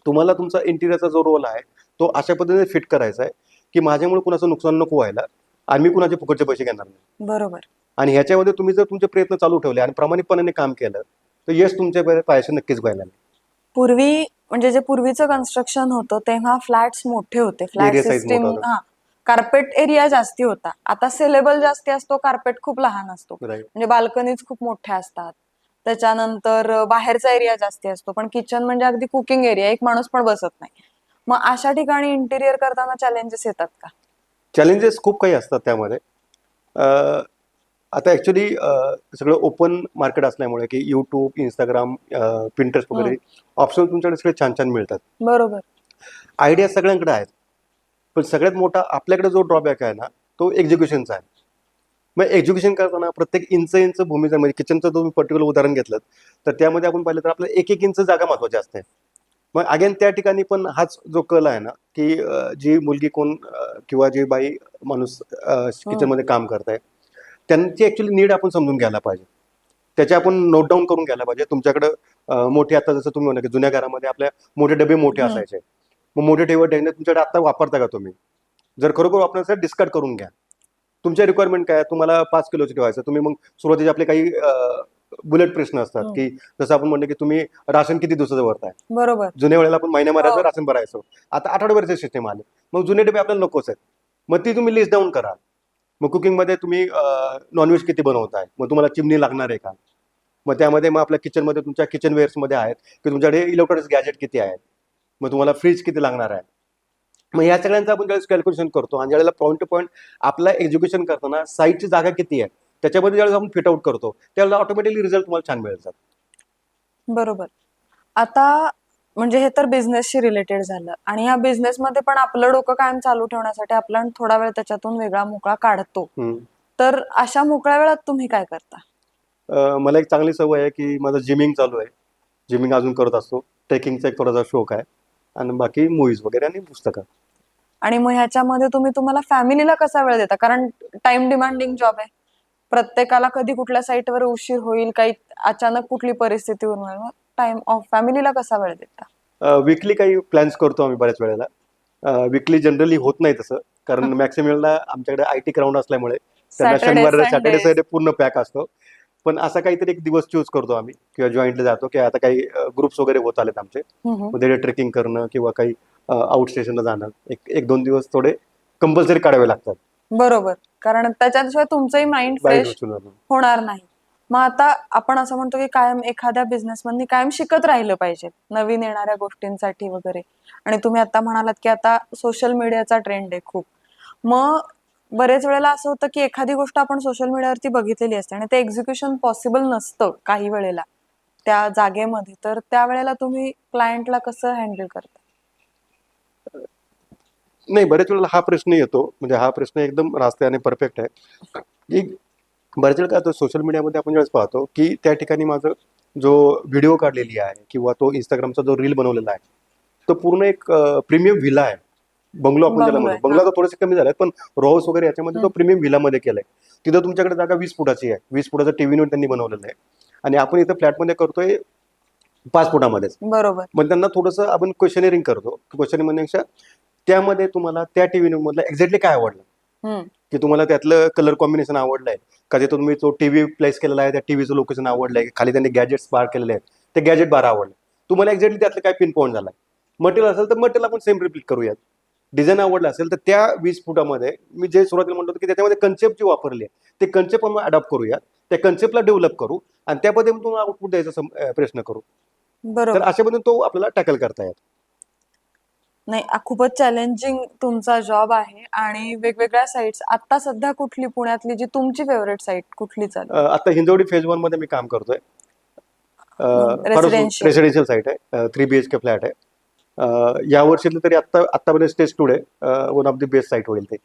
तुम्हाला तुमचा इंटिरियरचा जो रोल आहे तो अशा पद्धतीने फिट करायचा आहे की माझ्यामुळे कुणाचं नुकसान नको व्हायला आणि मी कुणाचे फुकटचे पैसे घेणार नाही. बरोबर. आणि ह्याच्यामध्ये तुम्ही जर तुमचे प्रयत्न चालू ठेवले आणि प्रामाणिकपणाने काम केलं तर यश तुमच्या पायाशी नक्कीच व्हायला. पूर्वी म्हणजे जे पूर्वीचं कन्स्ट्रक्शन होतं तेव्हा फ्लॅट्स मोठे होते, फ्लॅट Area size सिस्टीम मोठा होता. कार्पेट एरिया जास्ती होता, आता सेलेबल जास्ती असतो, कार्पेट खूप लहान असतो. राईट. म्हणजे बाल्कनीज खूप मोठ्या असतात. त्याच्यानंतर बाहेरचा एरिया जास्ती असतो, पण किचन म्हणजे अगदी कुकिंग एरिया, एक माणूस पण बसत नाही. मग अशा ठिकाणी इंटिरियर करताना चॅलेंजेस येतात का? चॅलेंजेस खूप काही असतात त्यामध्ये. अ, आता ॲक्च्युली सगळं ओपन मार्केट असल्यामुळे की यूट्यूब, इंस्टाग्राम, पिंटरेस्ट वगैरे ऑप्शन तुमच्याकडे सगळे छान छान मिळतात. बरोबर. आयडिया सगळ्यांकडे आहेत, पण सगळ्यात मोठा आपल्याकडे जो ड्रॉबॅक आहे ना, तो एक्झिक्युशनचा आहे. मग एक्झिक्युशन करताना प्रत्येक इंच भूमीचा, म्हणजे किचनचं तुम्ही पर्टिक्युलर उदाहरण घेतलं, तर त्यामध्ये आपण पाहिलं तर आपल्याला एक एक इंच जागा महत्त्वाची असते. मग अगेन त्या ठिकाणी पण हाच जो कल आहे ना, की जी मुलगी कोण किंवा जी बाई माणूस किचनमध्ये काम करत आहे, त्यांची ॲक्च्युली नीड आपण समजून घ्यायला पाहिजे. त्याचे आपण नोट डाऊन करून घ्यायला पाहिजे. तुमच्याकडं मोठे, आता जसं तुम्ही म्हणा की जुन्या घरामध्ये आपल्या मोठे डबे मोठे हम्म. असायचे. मग मोठे ठेवत तुमच्याकडे आता वापरता का तुम्ही? जर खरोखर वापरायचं डिस्कार्ड करून घ्या. तुमच्या रिक्वायरमेंट काय आहे? तुम्हाला 5 किलोचं ठेवायचं. तुम्ही मग सुरुवातीचे आपले काही बुलेट प्रश्न असतात, की जसं आपण म्हणलं की तुम्ही राशन किती दिवसाचं भरताय? बरोबर. जुन्या वेळेला आपण महिन्याभराचं हो. राशन भरायचो. आता आठवड्याभराचे सिस्टम आले. मग जुने डबे आपल्याला नकोच आहेत. मग ती तुम्ही लिस्ट डाऊन करा. मग कुकिंगमध्ये तुम्ही नॉनव्हेज किती बनवताय? मग तुम्हाला चिमणी लागणार आहे का? मग त्यामध्ये मग आपल्या किचनमध्ये, तुमच्या किचन वेअर्समध्ये आहेत की तुमच्याकडे इलेक्ट्रॉनिक्स गॅजेट किती आहेत? मग तुम्हाला फ्रीज किती लागणार आहे? मग या सगळ्यांचं आपण ज्यावेळेस कॅल्क्युलेशन करतो आणि ज्यावेळेला पॉईंट टू पॉईंट आपला एक्झिक्युशन करताना साईटची जागा किती आहे त्याच्यामध्ये ज्यावेळेस आपण फिट आउट करतो, त्यावेळेला ऑटोमॅटिकली रिझल्ट तुम्हाला छान मिळतात. बरोबर. आता म्हणजे हे तर बिझनेसशी रिलेटेड झालं, आणि या बिझनेसमध्ये पण आपलं डोकं कायम चालू ठेवण्यासाठी आपला थोडा वेळ त्याच्यातून वेगळा मोकळा काढतो. तर अशा मोकळ्या वेळात तुम्ही काय करता? मला एक चांगली सवय आहे की माझं जिमिंग चालू आहे. जिमिंग अजून करत असतो. ट्रेकिंगचा एक थोडासा शौक आहे आणि बाकी मूव्हीज वगैरे आणि पुस्तकं. आणि मग ह्याच्यामध्ये तुम्हाला फॅमिलीला कसा वेळ देता? कारण टाइम डिमांडिंग जॉब आहे. प्रत्येकाला कधी कुठल्या साईटवर उशीर होईल, काही अचानक कुठली परिस्थिती होईल, मग टाइम ऑफ फॅमिलीला कसा वेळ देता? वीकली काही प्लॅन्स करतो आम्ही बऱ्याच वेळेला. वीकली जनरली होत नाही तसं, कारण मॅक्सिममला आमच्याकडे आयटी ग्राउंड असल्यामुळे त्यांना सॅटर्डे शनिवार, संडे. सॅटर्डे पूर्ण पॅक असतो. पण असा काहीतरी एक दिवस चूज करतो आम्ही किंवा जॉईंटली जातो, की आता काही ग्रुप्स वगैरे होत आलेत आमचे. मग ते ट्रेकिंग करणं किंवा काही आउट स्टेशनला जाणं, एक 2 दिवस थोडे कंपल्सरी काढावे लागतात. बरोबर. कारण त्याच्याशिवाय तुमचंही माइंड बाहेर फ्रेश बसून जाणं. होणार नाही. मग आता आपण असं म्हणतो की कायम एखाद्या बिझनेसमॅननी कायम शिकत राहिलं पाहिजे नवीन येणाऱ्या गोष्टींसाठी वगैरे. आणि तुम्ही आता म्हणालात की आता सोशल मीडियाचा ट्रेंड आहे खूप. मग बरेच वेळेला असं होतं की एखादी गोष्ट आपण सोशल मीडियावरती बघितलेली असते आणि ते एक्झिक्युशन पॉसिबल नसतं काही वेळेला त्या जागेमध्ये. तर त्यावेळेला तुम्ही क्लायंटला कसं हँडल करता? नाही, बऱ्याच वेळेला हा प्रश्न येतो, म्हणजे हा प्रश्न एकदम रास्त आणि परफेक्ट आहे, की बऱ्याच वेळेला काय होतं सोशल मीडियामध्ये आपण ज्यावेळेस पाहतो, की त्या ठिकाणी माझं जो व्हिडिओ काढलेली आहे किंवा तो Instagramचा जो रील बनवलेला आहे, तो पूर्ण एक प्रीमियम व्हिला आहे. बंगलो आपण ज्याला बंगलो म्हणतो. आहे. बंगला तर थोडेसे कमी झाले, पण रो हाऊस वगैरे याच्यामध्ये तो प्रीमियम व्हिलामध्ये केलाय. तिथं तुमच्याकडे जागा 20 फुटाची आहे. 20 फुटाचा टीव्ही युनिट त्यांनी बनवलेलं आहे आणि आपण इथं फ्लॅटमध्ये करतोय 5 फुटामध्येच. बरोबर. मग त्यांना थोडंसं आपण क्वेश्चनिंग करतो. क्वेश्चनिंग म्हणण्यापेक्षा त्यामध्ये तुम्हाला त्या टीव्ही मधलं एक्झॅक्टली काय आवडलं, हम्म. की तुम्हाला त्यातलं कलर कॉम्बिनेशन आवडलंय का, जे तुम्ही तो टीव्ही प्लेस केलेला आहे त्या टीव्हीचं लोकेशन आवडलंय, खाली त्यांनी गॅजेट्स बार केलेले आहेत, ते गॅजेट बार आवडलं, तुम्हाला एक्झॅक्टली त्यातलं काय पिन पॉईंट झालाय. मटेरियल असेल तर मटेरियल आपण सेम रिपीट करूयात. डिझाईन आवडलं असेल तर त्या 20 फुटामध्ये मी जे सुरुवातीला म्हणतो की त्याच्यामध्ये कन्सेप्ट जी वापरली आहे ते कन्सेप्ट आपण अडॉप्ट करूया, त्या कन्सेप्टला डेव्हलप करू आणि त्या पद्धतीने तुम्हाला आउटपुट द्यायचा प्रयत्न करू. तर बरोबर. अशा पद्धतीने तो आपल्याला टॅकल करता येतो. नाही, खूपच चॅलेंजिंग तुमचा जॉब आहे. आणि वेगवेगळ्या साईट्स, आता सध्या कुठली पुण्यातली जी तुमची फेवरेट साईट कुठली चालू? आता हिंजवडी फेज 1 मध्ये मी काम करतोय. रेसिडेन्शियल. रेसिडेन्शियल साईट आहे, 3 BHK फ्लॅट आहे. या वर्षीतलं तरी आत्तापर्यंत stage today one of the best site होईल ते.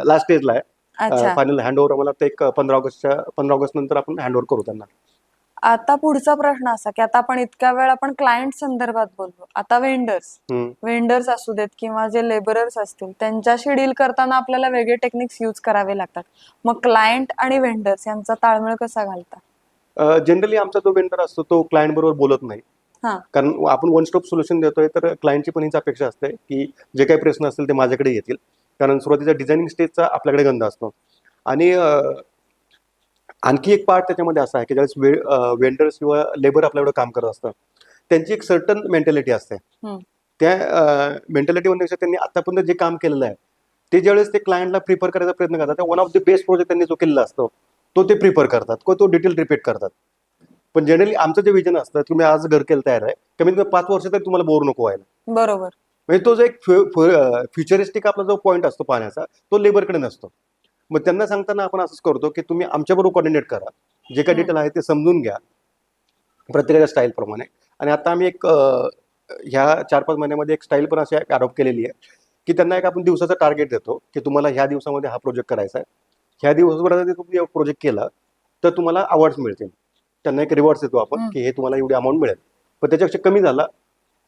लास्ट स्टेजला आहे. अच्छा. फायनल हँडओव्हर मला ते एक 15 ऑगस्ट नंतर आपण हँडओव्हर करू त्यांना. आता पुढचा प्रश्न असा की आता आपण इतक्या वेळ आपण क्लायंट संदर्भात बोललो, आता वेंडर्स असू देत किंवा जे लेबरर्स असतील त्यांच्याशी डील करताना आपल्याला वेगळे टेक्निक्स यूज करावे लागतात. मग क्लायंट आणि वेंडर्स यांचा ताळमेळ कसा घालता? जनरली आमचा जो वेंडर असतो तो क्लायंट बरोबर बोलत नाही, हा. कारण आपण वन स्टॉप सोल्युशन देतोय, तर क्लायंटची पण हीच अपेक्षा असते की जे काही प्रश्न असतील ते माझ्याकडे येतील, कारण सुरुवातीचा डिझायनिंग स्टेजचा आपल्याकडे गंध असतो. आणि आणखी एक पार्ट त्याच्यामध्ये असा आहे की ज्यावेळेस वेंडर्स किंवा लेबर आपल्याकडे काम करत असतं, त्यांची एक सर्टन मेंटॅलिटी असते. त्या मेंटॅलिटी म्हणण्यापेक्षा त्यांनी आतापर्यंत जे काम केलेलं आहे ते ज्यावेळेस ते क्लायंटला प्रिफर करायचा प्रयत्न करतात, one of the best project त्यांनी जो केलेला असतो तो ते प्रिफर करतात किंवा तो डिटेल रिपीट करतात. पण जनरली आमचं जे विजन असतं, तुम्ही आज घर केलं तयार आहे, कमीत कमी 5 वर्ष तरी तुम्हाला बोर नको व्हायला. बरोबर. म्हणजे तो जो एक फ्युचरिस्टिक आपला जो पॉईंट असतो पाहण्याचा, तो लेबरकडे नसतो. मग त्यांना सांगताना आपण असंच करतो की तुम्ही आमच्याबरोबर कोऑर्डिनेट करा, जे काही डिटेल आहे ते समजून घ्या प्रत्येकाच्या स्टाईल प्रमाणे. आणि आता आम्ही एक ह्या 4-5 महिन्यामध्ये एक स्टाईल पण अशी अडॉप्ट केलेली आहे की त्यांना एक आपण दिवसाचा टार्गेट देतो की तुम्हाला ह्या दिवसामध्ये हा प्रोजेक्ट करायचा आहे. ह्या दिवसभरामध्ये तुम्ही प्रोजेक्ट केला तर तुम्हाला अवॉर्ड्स मिळतील. त्यांना एक रिवॉर्ड्स देतो आपण की हे तुम्हाला एवढी अमाऊंट मिळेल. पण त्याच्यापेक्षा कमी झाला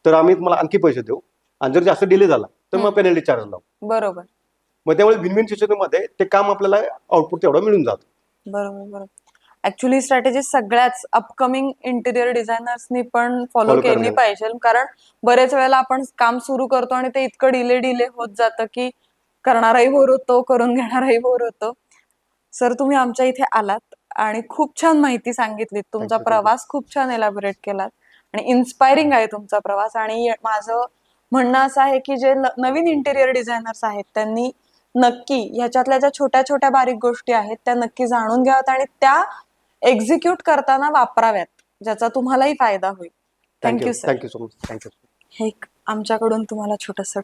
तर आम्ही तुम्हाला आणखी पैसे देऊ, आणि जर जास्त डिले झाला तर मग पेनल्टी चार्ज लावू. बरोबर. मग त्यामुळे विन विन सिच्युएशनमध्ये ते काम आपल्याला आउटपुट तेवढं मिळून जातं. बरोबर बरोबर. ऍक्च्युली स्ट्रॅटेजी सगळ्याच अपकमिंग इंटिरियर डिझायनर्सनी पण फॉलो Follow केली करायला. पाहिजे, कारण बरेच वेळेला आपण काम सुरू करतो आणि ते इतकं डिले होत जातं की करणाराही बोर होतो, करून घेणाराही बोर होतो. सर, तुम्ही आमच्या इथे आलात आणि खूप छान माहिती सांगितलीत. तुमचा Thank you, thank you. प्रवास खूप छान एलॅबोरेट केलात आणि इन्स्पायरिंग आहे तुमचा प्रवास. आणि माझं म्हणणं असं आहे की जे नवीन इंटिरियर डिझायनर्स आहेत त्यांनी नक्की ह्याच्यातल्या ज्या छोट्या छोट्या बारीक गोष्टी आहेत त्या नक्की जाणून घ्याव्यात आणि त्या एक्झिक्यूट करताना वापराव्यात, ज्याचा तुम्हालाही फायदा होईल. Thank you sir. Thank you so much. Thank you. हे एक आमच्याकडून तुम्हाला छोटंसं